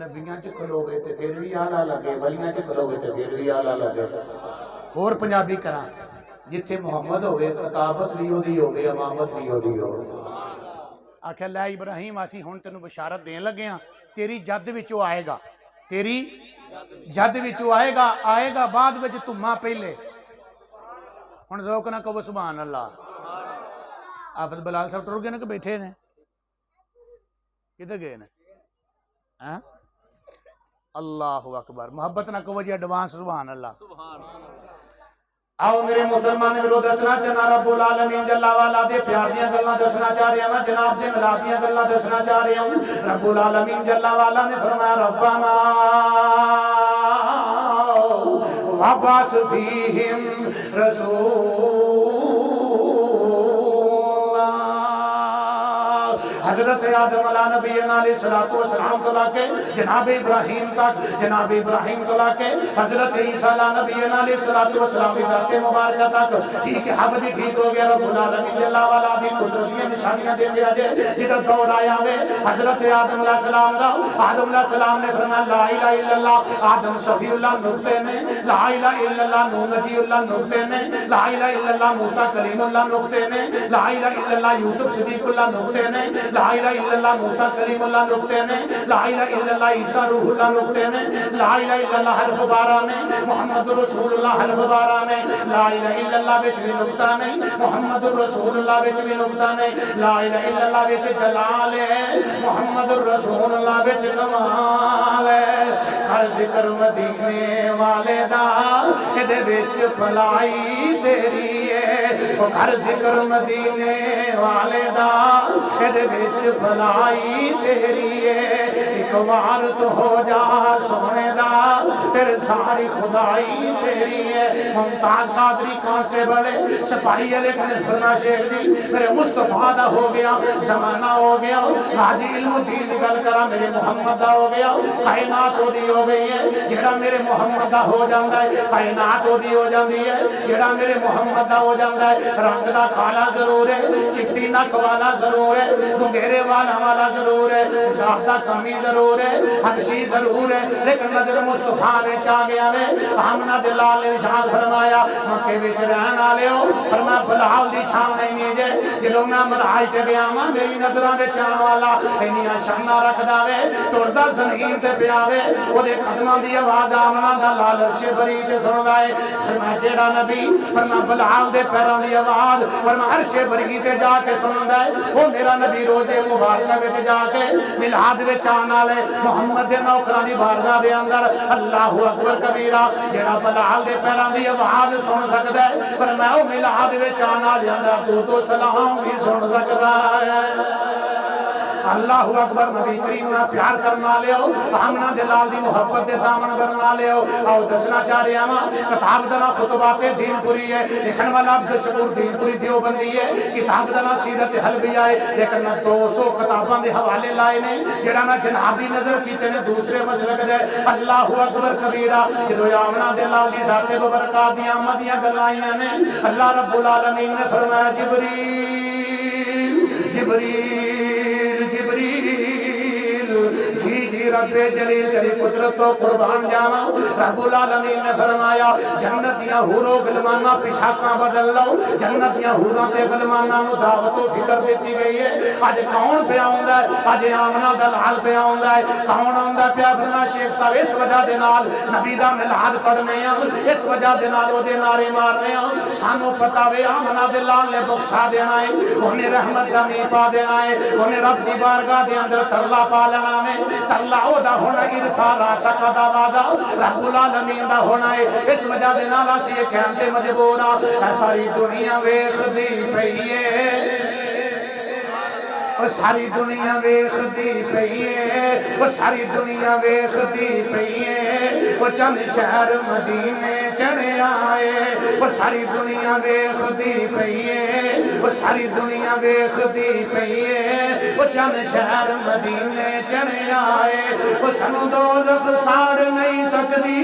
نبیاں چ کھلوے تے پھر بھی آلہ لگے ولیاں چ کھلوے تے پھر بھی آلہ لگے. اور پنجابی کراں جتھے محمد ہوئے خطابت بھی دی ہوگی امامت بھی دی ہوگی. آکھیا لے ابراہیم اسی ہن تینوں بشارت دین لگے ہاں تیری جد وچوں آئے گا تیری جد وچوں آئے گا بعد وچ تما پہلے. ہن ذوق نہ کہو سبحان اللہ. حافظ بلال صاحب ٹر گئے نا کہ بیٹھے نے کدھر گئے نے ہاں اللہ اکبر. محبت نہ کہو جی ایڈوانس سبحان اللہ. آؤ میرے مسلمان میرو دسنا چاہنا رب العالمین جل والا دے پیار دیاں گلاں دسنا چاہ رہے ہیں جناب دے ملاد دیاں گلاں دسنا چاہ رہے ہیں. رب العالمین جل والا نے فرمایا ربنا وابعث فیہم رسول. حضرت آدم علیہ نبی علیہ السلام کو لا کے جناب ابراہیم تک جناب ابراہیم کو لا کے حضرت عیسیٰ علیہ نبی علیہ السلام کی ذات مبارکہ تک ٹھیک ہے حب بھی ٹھیک ہو گیا. رب العالمین اللہ والا بھی قدرتیاں نشانیاں دے دیا جے جدھر دور آیا ہوئے حضرت آدم علیہ السلام دا. آدم علیہ السلام نے فرمایا لا الہ الا اللہ. آدم صفی اللہ نقطے میں لا الہ الا اللہ نوح نجی اللہ نقطے میں لا الہ الا اللہ موسیٰ کلیم اللہ نقطے میں لا الہ الا اللہ یوسف صدیق اللہ نقطے میں لا الہ الا اللہ موسیٰ کلیم اللہ نقطے میں لا الہ الا اللہ عیسیٰ روح اللہ نقطے میں لا الہ الا اللہ حرف بارہ میں محمد رسول اللہ حرف بارہ میں لا الہ الا اللہ بچ بھی نقطہ نہیں محمد رسول اللہ بچ بھی نقطہ نہیں لا الہ الا اللہ بچ جلال ہے محمد رسول اللہ بچ کمال ہے. ہر ذکر مدینے والے دا ادھے بچ بھلائی تیری ہے. ہر ذکر مدینے والے دا ادھے بچ بھلائی تیری ہے. ایک بار تو ہو جا سونے دا پھر ساری خدائی تیری ہے. ممتاز قادری کانسٹے بڑے سپاہی علیہ فرما شیخ دی میرے مصطفیٰ دا ہو گیا زمانہ ہو گیا حاجی علم الدین نکل کرا میرے محمد دا ہو گیا. کائنات ہو دی ہو گئی ہے جڑا میرے محمد دا ہو جاندہ ہے. کائنات ہو دی ہو جاندی ہے جڑا میرے محمد دا ہو جاندہ ہے. رنگ دا کالا ضرور ہے چٹی نک والا ضرور ہے گنگھیرے والا ضرور ہے ذات کمی ضرور ہے حبشی ضرور ہے لیکن نظر مصطفیٰ نے چاہ گیا میں آمنہ دلال نے ارشاد فرمایا مکے وچ رہن والے ہو فرمایا فلحال دی شان نہیں نیجے جلو میں مراج تے گیا ماں میری نظراں وچ آن والا اینیاں شاناں رکھدا وے ٹردا زمین تے پیا وے اودے قدماں دی آواز آمنہ دا لال عرش بری تے سندا اے. فرمایا جیڑا نبی فرمایا فلحال دے پیراں دی آواز فرمایا عرش بری تے جا کے سندا اے او میرا نبی روزے مبارکہ وچ جا کے میلاد وچ آن والے محمد دے نوکراں دی بارگاہ دے اندر اللہ اکبر کبیرہ جیڑا فلحال دے پیراں دی آواز سن سکدا ہے فرمایا او میلاد وچ آن والے اندر تو سلام بھی سن سکدا ہے. اللہ اکبر. نبی کریم نہ پیار کرنا لے ہو آمنہ دلال دی محبت دے دامن کرنا لے ہو. آؤ دسنا چاہ رہے ہیں کتاب دنا خطبات دین پوری ہے لکھن والا عبد الشکور دین پوری دیو بندی ہے. کتاب دنا سیرت حلبی آئے لیکن 200 کتاباں دے حوالے لائے نہیں جڑا نہ جنابی نظر کیتے نے دوسرے مسلک دے. اللہ اکبر کبیرہ. جدو آمنہ دلال دی ذات ببرکات دی آمدیاں گلائیاں نے اللہ رب العالمین نے فرمایا جبریل جبریل جی رب جلیل تیری قدرت تو قربان جانا. رب العالمین نے فرمایا جنتیاں حوروں گلمانہ پیشاکاں بدل لو. جنتیاں حوراں تے گلمانہ نو دعوت و فکر دیتی گئی ہے. آج کون پہ آؤندا ہے آج آمنہ دلال پہ آؤندا ہے کون آؤندا پہ فرمایا شیخ صاحب اس وجہ دے نال نبی دا میلاد پڑھنے ہیں اس وجہ دے نال او دے نعرے مارنے ہیں. سانو پتہ وے آمنہ دلال نے بخشا دینا ہے انہیں رحمت دا می پا دینا ہے انہیں رب دی بارگاہ دے اندر ترلا پا لینا ہے. ترلا او دا ہونا ارفا راسکا دا وعدہ رب العالمین دا ہونا ہے. اس وجہ دے نال اسی یہ کہتے مجبور ہاں ساری دنیا ویکھدی پئی ہے وہ ساری دنیا ویکھدی پئی ہے، وہ ساری دنیا ویکھدی پئی ہے، وہ چند شہر مدینے چڑھے آئے، وہ ساری دنیا ویکھدی پئی ہے، وہ ساری دنیا ویکھدی پئی ہے، وہ چند شہر مدینے چڑھے آئے، وہ سنو دوزخ ساڑ نہیں سکتی،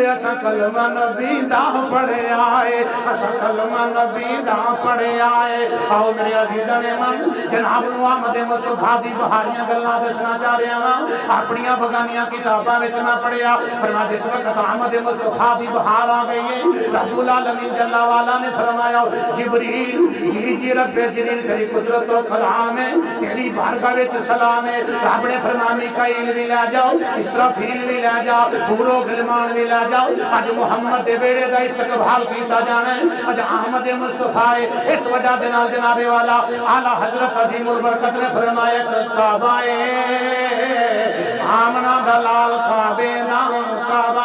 ایسا کلمہ نبی دا پڑھے آئے، ایسا کلمہ نبی دا پڑھے آئے۔ آؤ میرے عزیزان من جناب محمد مصطفیٰ دی بہاریاں گلاں دسنا چاہ رہے ہیں، اپنیاں بگانیاں کتاباں وچ نہ پڑھیا، فرمایا جس وقت محمد مصطفیٰ دی بہار آ گئی ہے، رب العالمین جل وعلا نے فرمایا جبریل جی رب جلیل تیری قدرت و کلام ہے، تیری بارگاہ وچ سلام ہے، رب نے فرمایا میکائیل بھی لے جاؤ، اسرافیل بھی لے جاؤ، حور و غلمان بھی لے جاؤ، آج محمد دے بیڑے دا استقبال کیتا جانا ہے، آج احمد مصطفیٰ ہے، اس وجہ دنال جناب والا اعلیٰ حضرت عظیم البرکت نے فرمایا کعبہ آمنہ دلال کعبے نام کعبہ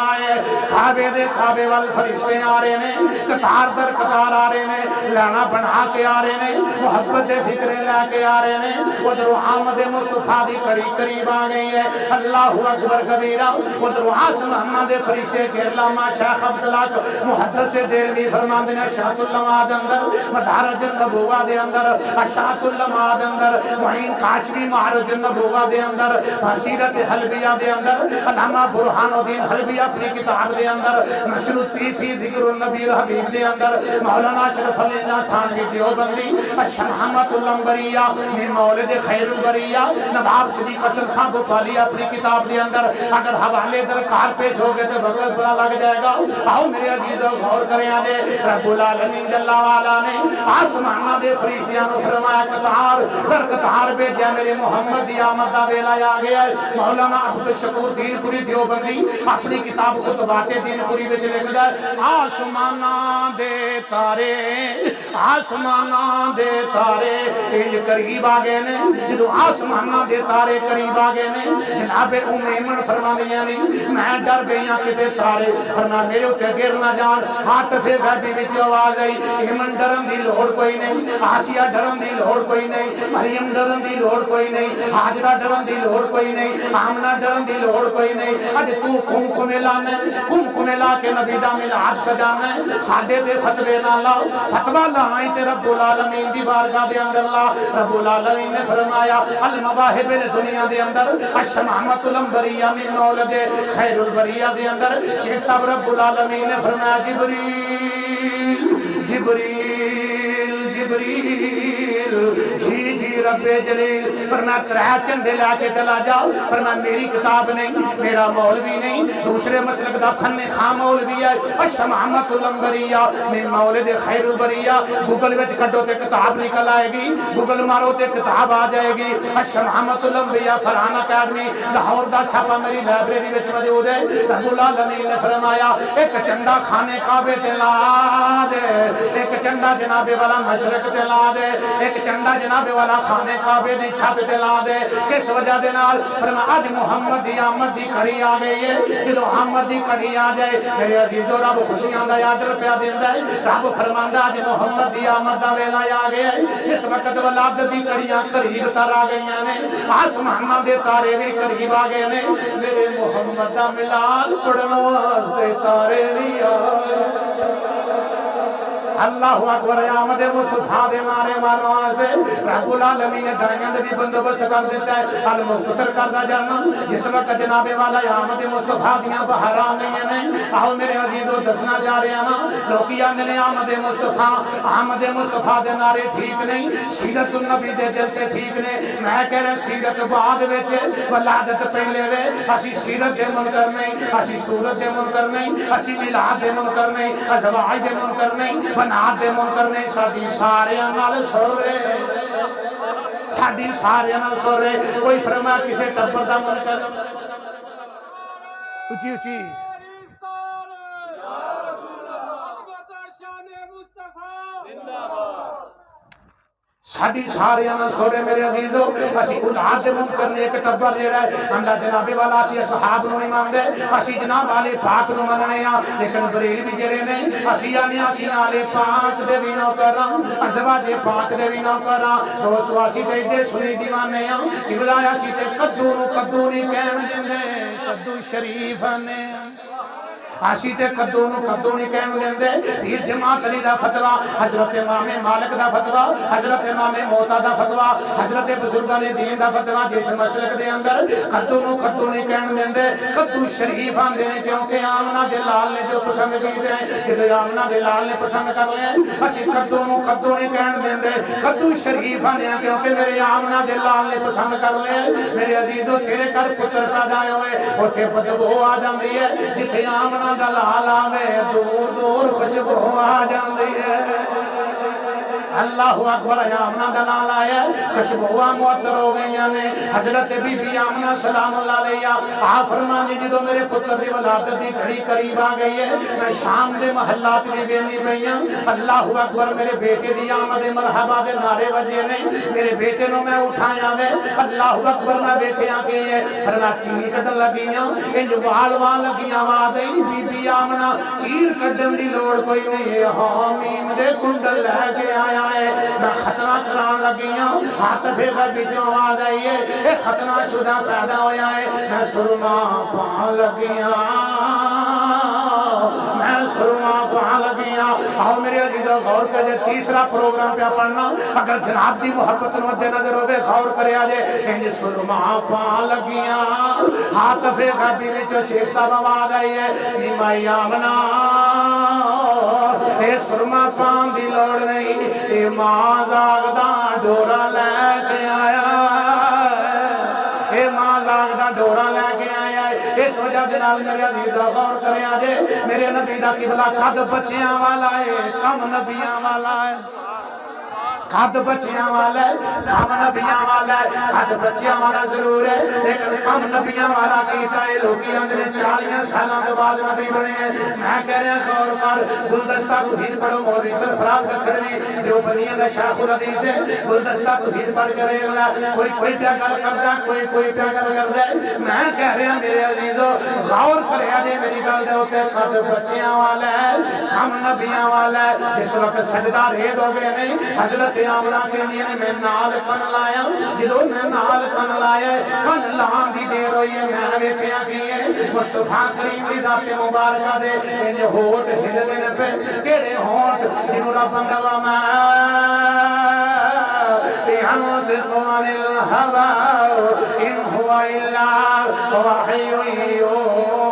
کعبے دے کعبے وال فرشتے آ رہے ہیں، قطار در قطار آ رہے ہیں، لانا بنا کے آ رہے ہیں، محبت دے فکرے لے کے آ رہے ہیں، ادھر احمد مصطفیٰ دی قریب آ گئی ہے، اللہ اکبر کبیرہ، ادھر آسمان دے فرشتے کے علامہ شیخ عبداللہ محدث دہلوی فرماندے نے اشاعت العلماء اندر، مدارج النبوہ دے اندر، اشاعت العلماء اندر، معین کاشفی معرج النبوہ دے اندر، بصیرت حلبیہ دے اندر، علامہ برہان الدین حلبی اپنی کتاب دے اندر، مشروطی فی ذکر النبی الحبیب دے اندر، مولانا اشرف علی شاہ تھانوی دیوبندی الشمامۃ الانبریہ من مولد خیر البریہ، نواب صدیق حسن خان بخاری اپنی کتاب دے اندر، اگر حوالے درکار پیش ہو گئے تو وقت بڑا لگ جائے گا۔ آؤ میرے عزیزوں غور کریں آنے رب العالمین جل وعلا نے آسمانہ دے فرشتیاں نو فرمایا قطار در قطار بے جائے میرے محمد دی آمد دا ویلا آ گیا ہے۔ مولانا عبدالشکور دین پوری دیوبندی اپنی کتاب خطبات دین پوری وچ لکھدا ہے آسمانہ دے تارے آسمانہ دے تارے انج قریب آ گئے نے، جدو آسمانہ دے تارے قریب آ گئے نے، جناب ایمن فرماندیاں نے میں ڈر گئیاں کتے تارے فرما میرے اتے گر نہ جان، ہاتھ سے غیبی وچ آواز آئی ایمن ڈرن دی لوڑ کوئی نہیں، آسیہ ڈرن دی لوڑ کوئی نہیں، مریم ڈرن دی لوڑ کوئی نہیں، حاجرہ ڈرن دی لوڑ کوئی نہیں، آمنہ ڈرن دی لوڑ کوئی نہیں، اج تو کم لانے کم لا کے نبی دا میلاد سجانا ہے، سادے دے فتوے نہ لاؤ، فتوہ لائیں تے رب العالمین دی بارگاہ دے اندر لا، رب العالمین نے فرمایا المواہب دنیا دے اندر الشمامۃ الانبریہ من مولد خیر البریہ دے اندر شیخ صاحب رب العالمین نے فرمایا جبریل جبریل جبریل جی جی رب جلیل فرمایا ترہ چندے لا کے چلا جاؤ، فرمایا میری کتاب نہیں، میرا مولوی نہیں، دوسرے مسلک دا فن خام مولوی ہے، الشمامۃ الانبریہ من مولد خیر البریہ، گوگل وچ کٹو تے کتاب نکل آئے گی، گوگل مارو تے کتاب آ جائے گی، الشمامۃ الانبریہ فرحان اکیڈمی لاہور دا چھاپا میری لائبریری وچ موجود ہے۔ رب العالمین نے فرمایا ایک چنڈا خانے کعبے تے لا دے، ایک چنڈا جناب والا مشرق تے لا دے، ایک چنڈا جناب والا خانے کعبے دی چھت تے لا دے، کس وجہ دے نال فرمایا اج محمد دی آمد دی گھڑی آ گئی ہے، جدوں آمد دی گھڑی آ جائے میرے عزیزو رب خوشیاں دا یاد رکھیا دیندا ہے، رب فرماندا اج محمد دی آمد دا ویلا آ گیا ہے، اس وقت ولادت دی گھڑیاں قریب تر آ گئیاں نے، آسماناں دے تارے بھی قریب آ گئے نے، میرے محمد دا ملاد پڑھن واسطے تارے نہیں آ اللہ اکبر آمد مصطفیٰ دے مارے ماروں سے رب العالمین نے دائیاں دے بھی بندوبست کر دیتا ہے، المختصر کردہ جانا جس وقت جناب والا آمد مصطفیٰ دیاں بہران نہیں ہیں، آؤ میرے عزیزو دسنا جا رہے ہیں لوکی آنے نے آمد مصطفیٰ دے نارے ٹھیک نہیں، سیرت النبی دے دل سے ٹھیک نہیں، میں کہہ رہے سیرت بعد ویچے ولادت پہلے وے، اسی سیرت دے منکر نہیں، اسی صورت دے منکر نہیں، اسی ملاد دے منکر نہیں، ازواج دے منکر نہیں، بنات دے منکر نہیں، سادی سارے نال سورے سادی سارے نال سورے، کوئی فرما کسے ٹبر دا منکر اچھی اچھی ساڈی ساریاں نال سورے میرے عزیزو اسی اولاد دے منکر نے ایک ٹبر جڑا ہے اندا جناب والا اسی اصحاب نو نہیں مانتے اسی جناب والے پاک نو مننے ہاں لیکن بریل بھی جڑے نے اسی آنے اسی والے پاک دے بھی نو کراں ازواج پاک دے بھی نو کراں دوستو اسی تے دے سنی دیوانے ہاں کہ بلایا اسی تے کدو نو کدو نہیں کہن دیندے کدو شریف نے آشی تے کدو نو کدو نہیں کہن دیندے پیر جماعت علی دا فتویٰ حضرت امام مالک دا فتویٰ حضرت امام موتا دا فتویٰ حضرت بزرگان دین دا فتویٰ جس مسلک دے اندر کدو نو کدو نہیں کہن دیندے کدو شریف آندے ہیں کیونکہ آمنہ دے لال نے جو پسند کیتے ہیں کہ آمنہ دے لال نے پسند کر لیں اسی کدو نو کدو نہیں کہن دیندے کدو شریف آندے ہیں کیونکہ میرے آمنہ دے لال نے پسند کر لیں میرے عزیزو تیرے کر پتر پیدا ہوئے اور تے بدبو آ جاندی ہے جتھے آمنہ دلال آوے دور دور خوشبو آ جاندی ہے اللہ اکبر آمنہ دلال آیا خوشبو معطر ہو گئی نے حضرت بی بی آمنہ سلام اللہ علیہ آپ فرمانے جدو میرے پتر دی ولادت دی گھڑی قریب آ گئی ہے میں شام دے محلات میں بیانی پئیاں اللہ اکبر میرے بیٹے دی آمد مرحبا دے نعرے وجے نے میرے بیٹے نو میں اٹھایا میں اللہ اکبر میں بیٹیاں کی ہے فرما چیر کٹن لگیاں انج وال وال لگیاں وادیں بی بی آمنہ چیر کٹن دی لوڑ کوئی نہیں ہے حامیم دے کنڈل لے کے آیا میں ختنہ کران لگیاں ہاتھ پھر بچوں آ جائیے ایک ختنہ شدہ پیدا ہویا ہے میں سرما پان لگیاں میں سرما پان لگیاں آؤ میرے عزیزو غور کرے تیسرا پروگرام پہ پڑھنا اگر جناب دی محبت مد نظر ہوئے غور کرے آجے انج سرما پان لگیاں ہاتھ پھر بچوں شیخ صاحب آواز آئی ہے نیمائی آمنہ اے سرما پان دی لوڑ نہیں اے ماں زاغداں ڈورا لے کے آیا اے ماں زاغداں ڈورا لے کے آیا اس وجہ دنال میرے عزیزہ غور کریں آجے میرے نبی دا قبلہ قد بچیاں والا ہے کم نبیاں والا ہے قد بچیاں والا ہے کم نبیاں والا ہے قد بچیاں والا ضرور ہے لیکن کم نبیاں والا کیتا ہے لوگی اندر 40 سالوں کے بعد نبی بنے ہیں میں کہہ رہا غور کر گلدستہ توحید پڑھو مولوی سرفراز زکرنی جو بنیاں دا شاخ الحدیث ہے گلدستہ توحید پڑھ کرے گا کوئی پیا گل کردا کوئی پیا گل کردا میں کہہ رہا میرے عزیزو غور کرے دے میری گل دے اوتے قد بچیاں والا ہے کم نبیاں والا ہے جس وقت سجدہ ریز ہو گئے نہیں حضرت آمنہ کے لیے میں نال کن لایا جدو میں نال کن لایا کن لان دی دیر ہوئی ہے میں نے کیا کیے مصطفیٰ کریم دی ذات مبارکہ دے انج ہوٹ ہل دینے پہ کیڑے ہوٹ جنہوں رب اندوا میں ينطق عن الهوى إن هو إلا وحي يوحى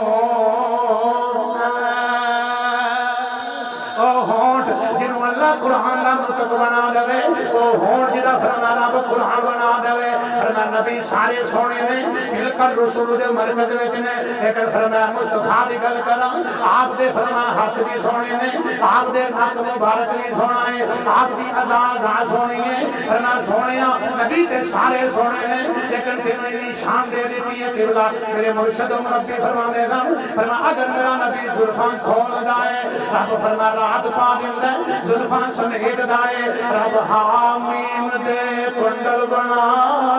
جنہوں اللہ قرآن کا نطق بنا دے وہ ہون جدا فرما رب قرآن بنا دے فرما نبی سارے سونے نے مل کر رسول دے مرکز وچ نے لیکن فرما مصطفیٰ دی گل کراں آپ دے فرما ہاتھ بھی سونے نے آپ دے نک مبارک بھی سونا ہے آپ دی اذان سونی ہے فرما سونیا نبی تے سارے سونے نے لیکن تینوں اتنی شان دے دیتی ہے قبلہ میرے مرشد و مربی فرما دے گا فرما اگر میرا نبی زلفاں کھول دائے رب فرما رات پا دے زلفاں سمیٹ دائے رب حامیم دے کنڈل بنا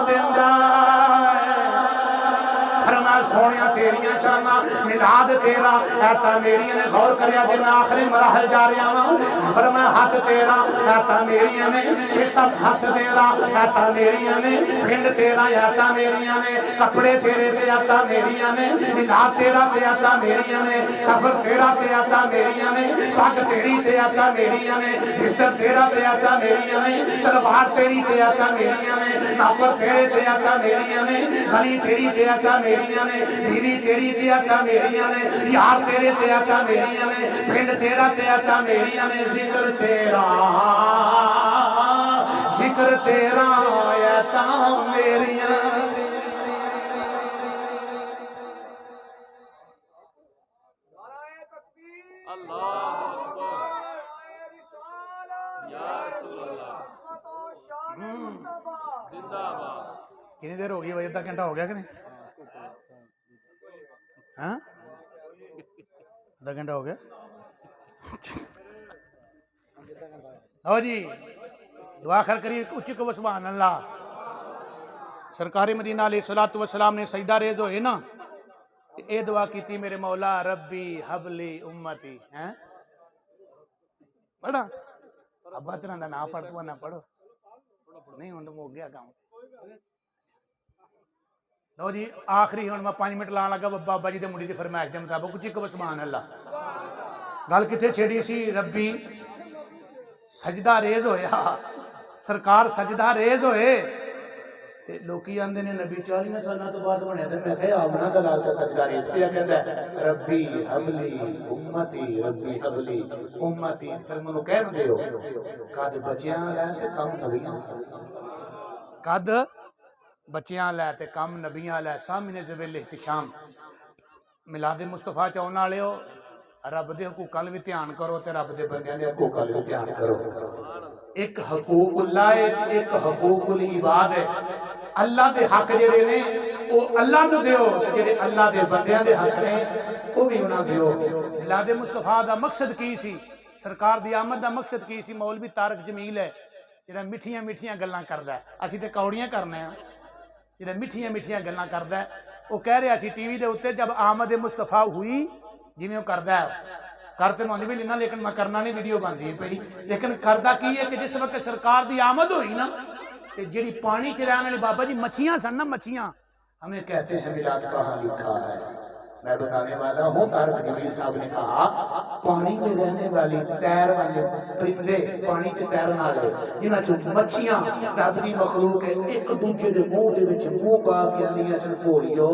دیندا فرما سونیا تیریاں شانہ ملاد تیرا ایتا میریاں نے غور کریا جے میں آخری مراحل جا رہا ہوں فرما ہاتھ تیرا ایتا میریاں نے شیخ صاحب ہاتھ تیرا ایتا میریاں نے پھنڈ تیرا ایتا میریاں نے کپڑے تیرے تے ایتا میریاں نے ملاد تیرا تے ایتا میریاں نے سفر تیرا تے ایتا میریاں نے پاک تیری تے ایتا میریاں نے بستر تیرا تے ایتا میریاں نے تلوار تیری تے ایتا میریاں نے ناپر تیرے تے ایتا میریاں نے گلی تیری تے ایتا میریاں نے بیوی تیری تے ایتا میریاں نے یار تیرے تے ایتا میریاں نے پھنڈ تیرا تے ایتا میریاں نے ذکر تیرا ایتا میریاں کتنی دیر ہو گئی بھائی ادھا گھنٹہ ہو گیا کہ نہیں ہاں ادھا گھنٹہ ہو گیا ہو جی دعا خیر کریے اچھی کو سبحان اللہ. سرکار مدینہ علیہ الصلوۃ والسلام نے سجدہ ریز ہوئے نا اے دعا کیتی میرے مولا ربی حبلی امتی ہیں پڑھا ابا تیرا دا نام پڑھ تو نہ پڑھو نہیں ہوں ہو گیا کام. لو جی آخری ہوں میں 5 منٹ لانا لگا بابا جی دے مڑی دی فرمائش دے مطابق اچھی کو سبحان اللہ. گل کتنے چھیڑی سی ربی سجدہ ریز ہویا سرکار سجدہ ریز ہوئے تے لوکی آندے نے نبی 40 سالہ تو بعد بنے تے میں کہے آمنا دلال تے سجدہ ریز پیا کہندا ہے ربی حبلی امتی ربی حبلی امتی. پھر منو کہن دیو کد بچیاں لے تے کم نبیاں کد بچیاں لے تے کم نبیاں لے. سامنے ذویل احتشام میلاد مصطفیٰ چاہن والےو رب دے حقوقاں وی دھیان کرو تے رب دے بندیاں دے حقوقاں وی دھیان کرو. ایک حقوق اللہ ہے ایک حقوق العباد ہے. اللہ دے حق جڑے نے او اللہ نو دیو تے جڑے اللہ دے بندیاں دے حق نے او بھی انہاں دیو. میلاد مصطفیٰ دا مقصد کی سی سرکار دی آمد دا مقصد کی سی. مولوی طارق جمیل ہے جڑا میٹھیاں میٹھیاں گلاں کردا ہے اسی تے کوڑیاں کرنے ہیں جڑا میٹھیاں میٹھیاں گلاں کردا ہے او کہہ رہا سی ٹی وی دے اوتے جب آمد مصطفیٰ ہوئی جویں او کردا ہے کرتے میں بھی لینا لیکن میں کرنا نہیں ویڈیو باندھی پئی لیکن کردا کی ہے کہ جس وقت سرکار دی آمد ہوئی نا کہ جڑی پانی چ رہنے والے بابا جی مچھیاں سن نا مچھیاں ہمیں کہتے ہیں میلاد کہاں لکھا ہے. میں بتانے والا ہوں طارق جمیل صاحب نے کہا پانی میں رہنے والی تیر والے پرندے پانی کے تیرن والے جنہاں چ مچھیاں رب دی مخلوق ہے ایک دوجے دے منہ دے وچ منہ پا کے آندیاں سن پھوڑیو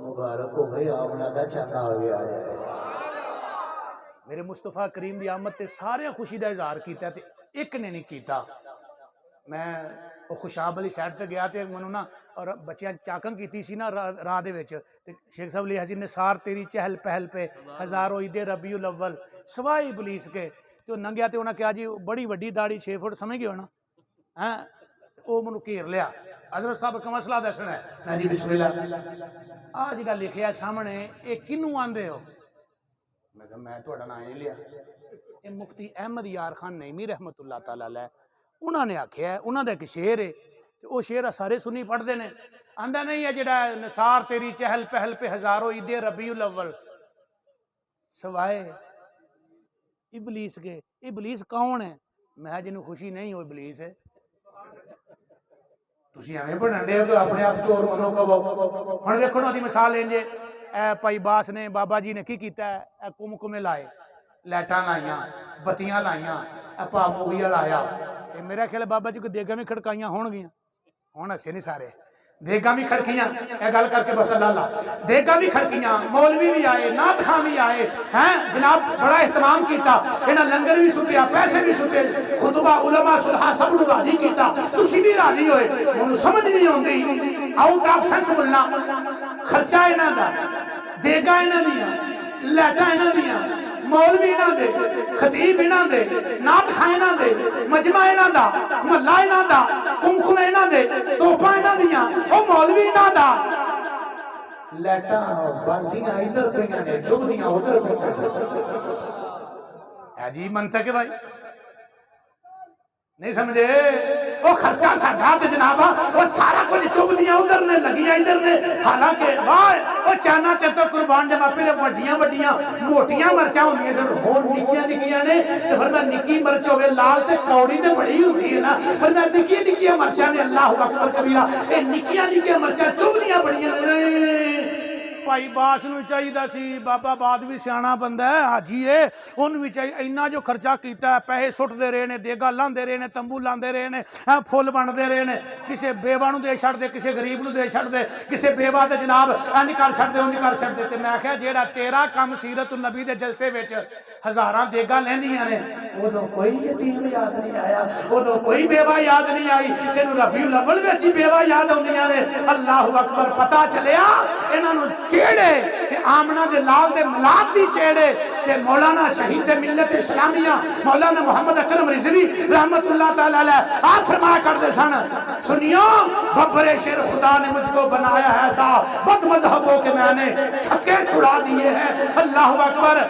مبارک ہو گئے آمنا دا چاندہ ہو گیا ہے. میرے مصطفیٰ کریم دی آمد تے سارے خوشی دا اظہار کیتا تے ایک نے نہیں کیتا. میں خوشاب علی سائڈ تے گیا تے منو نا اور بچیاں چاکن کیتی سی نا راہ دے وچ تے شیخ صاحب علی حسین نے سار تیری چہل پہل پہ ہزاروں عید ربیع الاول سوائے ابلیس کے تے ننگیا تے انہاں کہا جی بڑی وڈی داڑھی 6 فٹ سمجھ گئے ہو نا ہیں او منو گھیر لیا. حضرت صاحب کا مسئلہ دسنا ہے میں جی بسم اللہ آ جڑا لکھیا سامنے اے کینوں آندے ہو میں کہا میں تھوڑا نام نہیں لیا اے مفتی احمد یار خان نعیمی رحمت اللہ تعالی علیہ انہوں نے آکھیا ہے انہوں نے ایک شعر ہے وہ شعر سارے سنی پڑھ دے نے آندا نہیں ہے جڑا نثار تیری چہل پہل پہ ہزاروں عید ربیع الاول سوائے ابلیس کے. ابلیس کون ہے میں جنوں خوشی نہیں ہو ابلیس ہے تسی ہمیں پڑھن دے ہو اپنے آپ چور منو کہو. ہن دیکھو نا دی مثال لیں جے اے پائی باس نے بابا جی نے کی کیتا ہے اے کمکمے لائے لائٹاں لائیاں بتیاں لائیاں اے پا موگیا لایا تے میرا خیال ہے بابا جی کو دیگاں بھی کھڑکائیاں ہون گیاں ہون ہسے نہیں سارے دیگاں بھی کھڑکیاں اے گل کر کے بس اللہ دیگاں بھی کھڑکیاں مولوی بھی آئے نعت خاں بھی آئے ہیں جناب بڑا اہتمام کیتا انہاں لنگر بھی سٹیا پیسے بھی سٹے خطبہ علماء صلحاء سب نوں راضی کیتا تسی بھی راضی ہوئے انہوں سمجھ نہیں ہوندی آؤٹ آف سینس بولنا خرچہ انہاں دا دیگاں انہاں دیاں لائٹاں انہاں دیاں مولوی انہاں دے خطیب انہاں دے نعت خاں انہاں دے مجمع انہاں دا محلہ انہاں دا کمکم انہاں دے توپاں انہاں دیاں او مولوی انہاں دا لائٹاں باندیاں ادھر پہ نے چبدیاں ادھر پہ عجیب منطق ہے بھائی نہیں سمجھے وہ خرچہ ساتھ جنابا وہ سارا کچھ چبدیاں ادھر نے لگیاں ادھر نے حالانکہ واہ وہ چانا تے تو قربان جما پہلے وڈیاں وڈیاں موٹیاں مرچاں ہوندیاں سن ہون نکیاں نکیاں نے تے فرمایا نکی مرچ ہوے لال تے کوڑی تے بڑی ہوندی ہے نا فرمایا نکیاں نکیاں مرچاں نے اللہ اکبر کبیرہ اے نکیاں نکیاں مرچاں چبدیاں بڑیاں نے. بھائی باس نو چاہیے سی بابا بعد بھی سیاح بندہ ہے حاجی ہے ان بھی چاہیے اینا جو خرچہ کیتا ہے پیسے سٹ دے رہے نے دیگا لاندے رہے نے تمبو لاندے رہے نے پھول بنتے رہے نے کسے بیوہ نو دے چھڑ دے کسے غریب نو دے چھڑ دے کسے بیوہ دے جناب انج کر چھڑ دے انج کر چھڑ دے تے میں کہا جیڑا تیرا کم سیرت النبی دے جلسے وچ ہزاراں دیگا لیندیاں نے اودوں کوئی یتیم یاد نہیں آیا اودوں کوئی بیوہ یاد نہیں آئی تینوں ربیع الاول وچ بیوہ یاد ہوندیاں نے. اللہ اکبر پتہ چلیا انہاں نو چیڑے تے آمنہ دے لال دے ملاد دی چیڑے تے مولانا شہید ملت اسلامیہ مولانا محمد اکرم رضوی رحمت اللہ تعالی علیہ آپ فرمایا کرتے سن سنیو ببر شیر خدا نے مجھ کو بنایا ہے ایسا بد مذہبوں کے میں نے چھکے چھڑا دیے ہیں. اللہ اکبر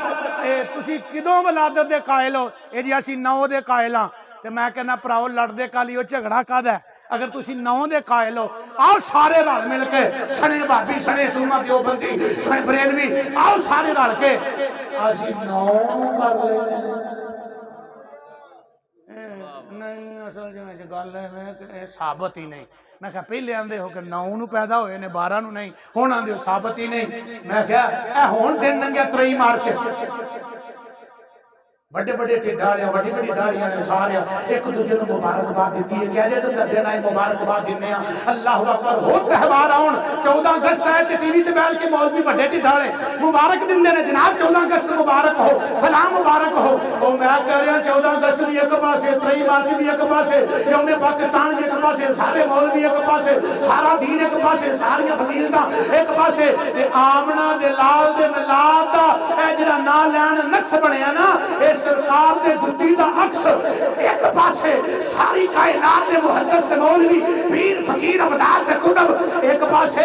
تسی کدوں ولادت دے قائل ہو اے جی اسی 9 دے قائل ہاں تے میں کہنا پراؤ لڑدے کالی او جھگڑا کادا ہے اگر تسی 9 دے قائل ہو آؤ سارے رل مل کے سنے بھابی سنے سوما دیوبندی سنے بریلوی آؤ سارے رل کے اسی 9 کر لینے نہیں اصل جو گل ہے کہ ثابت ہی نہیں میں کہا پہلے آندے ہو کہ 9 نو پیدا ہوئے نے 12 نو نہیں ہون آندے ہو ثابت ہی نہیں میں کہا اے ہون دن ننگیا 3 مارچ بڑے بڑے ٹھڈاڑے بڑی بڑی داڑیاں نے سارے ایک دوسرے کو مبارکباد دیتی ہے کہہ دے تو دینا ہے مبارکباد دینے ہیں اللہ اکبر ہو تہوار آن 14 اگست ہے تے ٹی وی تے بیٹھ کے مولوی بڑے ٹھڈاڑے مبارک دن نے جناب 14 اگست مبارک ہو فلاں مبارک ہو او میں کہہ رہا 14 اگست بھی ایک پاسے 3 مارچ بھی ایک پاسے یوم پاکستان بھی ایک پاسے سارے مولوی ایک پاسے سارا دین ایک پاسے ساری فضیلتاں ایک پاسے تے آمنہ دے لال دے میلاد دا اے جڑا نا لین نقص بنیا نا سرکار دے جتی دا عکس ایک پاسے ساری کائنات دے محدث دے مولوی پیر فقیر عبدال دے کتب ایک پاسے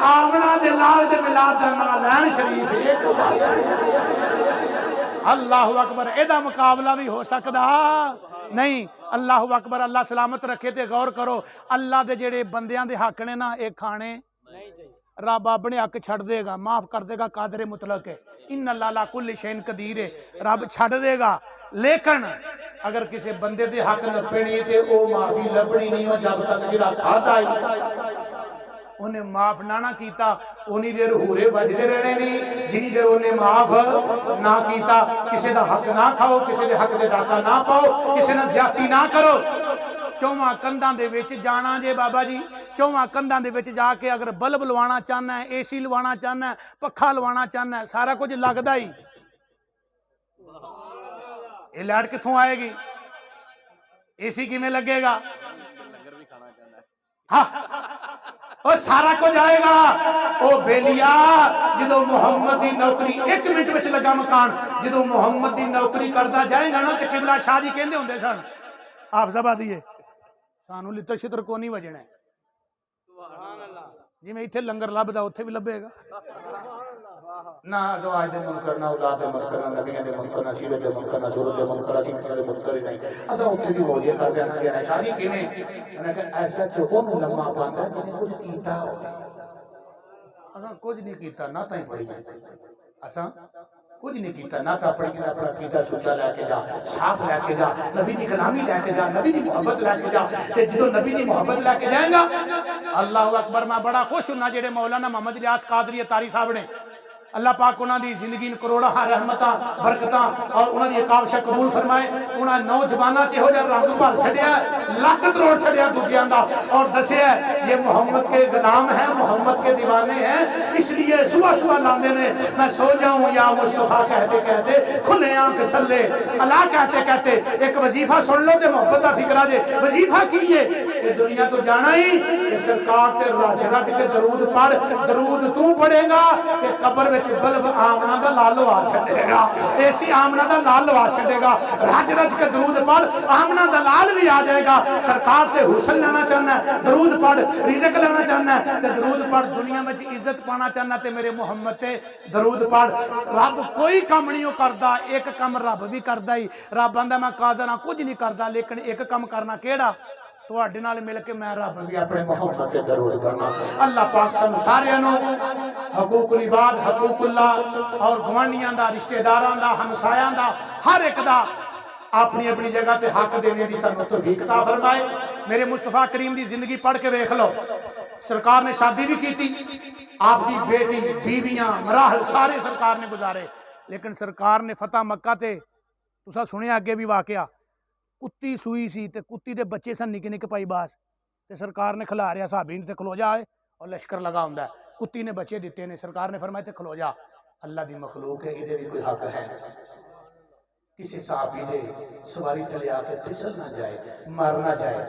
آمنہ دے لال دے میلاد دا نالین شریف ایک پاسے اللہ اکبر ایدہ مقابلہ بھی ہو سکتا نہیں اللہ اکبر اللہ سلامت رکھے تے غور کرو اللہ دے جڑے بندیاں دے حق نے نا ایک کھانے رب اپنے حق چھڑ دے گا معاف کر دے گا قادر مطلق ہے ان اللہ لا کل شین قدیر ہے رب چھڑ دے گا لیکن اگر کسی بندے دے حق لپنی تے او معافی لبنی نہیں ہو جب تک جڑا کھادا ہے انہیں معاف نہ کیتا انہی دیر ہورے بجدے رہنے نہیں جنہی دیر انہیں معاف نہ کیتا کسی دا حق نہ کھاؤ کسی دے حق دے ڈاکہ نہ پاؤ کسی نہ زیادتی نہ کرو چوہاں کندھاں دے وچ جانا جے بابا جی چوہاں کندھاں دے وچ جا کے اگر بلب لوانا چاہنا ہے اے سی لوانا چاہنا ہے پکھا لوانا چاہنا ہے سارا کچھ لگدا ہی یہ لائٹ کتھوں آئے گی اے سی کیویں لگے گا ہاں اور سارا کچھ آئے گا او بیلیا جدو محمد دی نوکری 1 منٹ وچ لگا مکان جدو محمد دی نوکری کردا جائے گا نا تے قبلہ شاہ جی کہندے ہوندے سن حافظ آبادی ہے سانو لتر شتر کو نہیں وجنا ہے جی میں ایتھے لنگر لبدا اوتھے بھی لبے گا نہ جو آج دے منکر نہ اولاد دے منکر نہ نبیوں دے منکر نہ سیرت دے منکر نہ سورت دے منکر اسی کسی دے منکر ہی نہیں اساں اوتھے بھی موجے کر دینا گیا شاہ جی کیویں میں کہ ایسا تو اونوں لمما پاندا جنے کچھ کیتا ہو اساں کچھ نہیں کیتا نہ تائیں پڑھی اساں کچھ نہیں کیتا نہ تا پڑھ کے اپنا عقیدہ سچا لے کے جا صاف لے کے جا نبی دی کلامی لے کے جا نبی دی محبت لے کے جا تے جدوں نبی دی محبت لے کے جائے گا اللہ اکبر میں بڑا خوش ہوں جڑے مولانا محمد الیاس قادری اتاری صاحب نے اللہ پاک انہاں دی زندگی کروڑا رحمتاں برکتاں اور انہاں دی کاوشاں قبول فرمائے انہاں نوجواناں تے ہو جا رنگ بھر چھڑیا لاکھ کروڑ چھڑیا دوجیاں دا اور دسیا یہ محمد کے غلام ہیں محمد کے دیوانے ہیں اس لیے صبح صبح لاندے نے میں سو جاؤں یا مصطفیٰ کہتے کہتے کھلے آنکھ سلے اللہ کہتے کہتے ایک وظیفہ سن لو تے محبت دا فکرہ دے وظیفہ کیے کہ دنیا تو جانا ہی کہ سرکار تے رج رج کے درود پڑھ درود تو پڑھے گا کہ قبر وچ بلب آمنہ دا لال لوا چھڑے گا ایسی آمنہ دا لال لوا چھڑے گا رج رج کے درود پڑھ آمنہ دا لال بھی آ جائے گا سرکار تے حسن لینا چاہنا ہے درود پڑھ رزق لینا چاہنا ہے تے درود پڑھ دنیا میں عزت پانا چاہنا تے میرے محمد تے درود پڑھ رب کوئی کام نہیں کردا ایک کام رب بھی کردا ہی رب آندا میں قادر ہاں کچھ نہیں کردا لیکن ایک کام کرنا کیڑا تواڈے نال مل کے میں رب بھی اپنے محمد تے درود کرنا اللہ پاک سن سارے نو حقوق العباد حقوق اللہ اور گوانیاں دا رشتہ داراں دا ہمسایاں دا ہر ایک دا اپنی اپنی جگہ تے حق دینے دی توفیق عطا فرمائے میرے مصطفیٰ کریم دی زندگی پڑھ کے دیکھ لو سرکار نے شادی بھی کی تھی آپ دی بیٹی بیویاں مراحل سارے سرکار نے گزارے لیکن سرکار نے فتح مکہ تے تسا سنیا اگے بھی واقعہ کتی سوئی سی تے کتی دے بچے سن نکے نکے پائی باز تے سرکار نے کھلا رہا صحابی نے تے کھلو جا اور لشکر لگا ہوندا ہے کتی نے بچے دیتے نے سرکار نے فرمایا تے کھلو جا اللہ دی مخلوق ہے ادھر بھی کوئی حق ہے کسی صحابی دے سواری تلے آ کے پھسل نہ جائے مر نہ جائے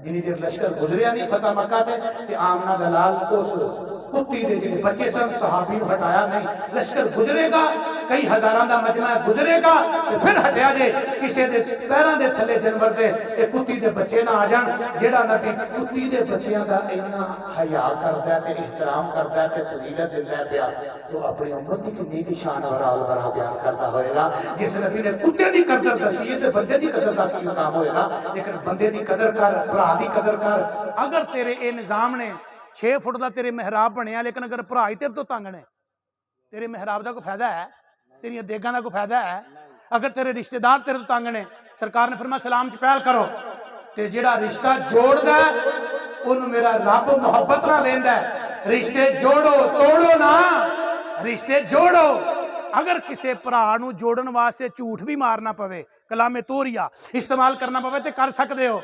جنی دیر لشکر گزریا نہیں فتح مکہ تے آمنہ دلال اس کتی دے جنی بچے سن صحابی نو ہٹایا نہیں. لشکر گزرے گا کئی ہزاران دا مجمع گزرے گا تے پھر ہٹیا جے کسے دے پیران دے تھلے جنور دے اے کتی دے بچے نہ آ جان. جیڑا نبی کتی دے بچیاں دا اینا حیا کردا تے احترام کردا تے فضیلت دیندا پیا تو اپنی امت دی کتنی کی شان اور آل بیان کردا ہوئے گا. جس نبی نے کتے دی قدر دسی تے بندے دی قدر دا کی مقام ہوئے گا. لیکن بندے دی قدر کر بھرا دی قدر کر. اگر تیرے اے نظام نے 6 فٹ دا تیرے محراب بنیا لیکن اگر بھرا ہی تیرے تو تنگ نے تیرے محراب دا کوئی فائدہ ہے؟ تیری دیگاں دا کوئی فائدہ ہے؟ اگر تیرے رشتہ دار تیرے تو تنگ نے سرکار نے فرمایا سلام چ پہل کرو تے جڑا رشتہ جوڑدا ہے اونوں میرا رب محبت نہ ویندا ہے. رشتے جوڑو توڑو نا رشتے جوڑو. اگر کسے بھرا نو جوڑن واسطے جھوٹ بھی مارنا پوے کلام توریہ استعمال کرنا پوے تے کر سکدے ہو.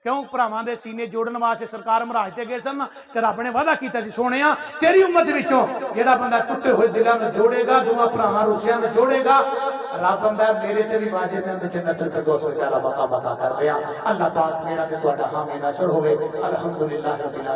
کیوں بھراواں دے سینے جوڑن واسطے سرکار مہاراج تے گئے سن تے رب نے وعدہ کیتا سی سونیا تیری امت وچوں جیڑا بندہ ٹوٹے ہوئے دلاں نوں جوڑے گا دوواں بھراواں روسیاں نوں جوڑے گا رب بندہ میرے تے بھی واجب ہے جنت الفردوس وچ مقام عطا کر دیا. اللہ پاک میرا تے تہاڈا حامی ناصر ہوئے. الحمدللہ رب العالمین.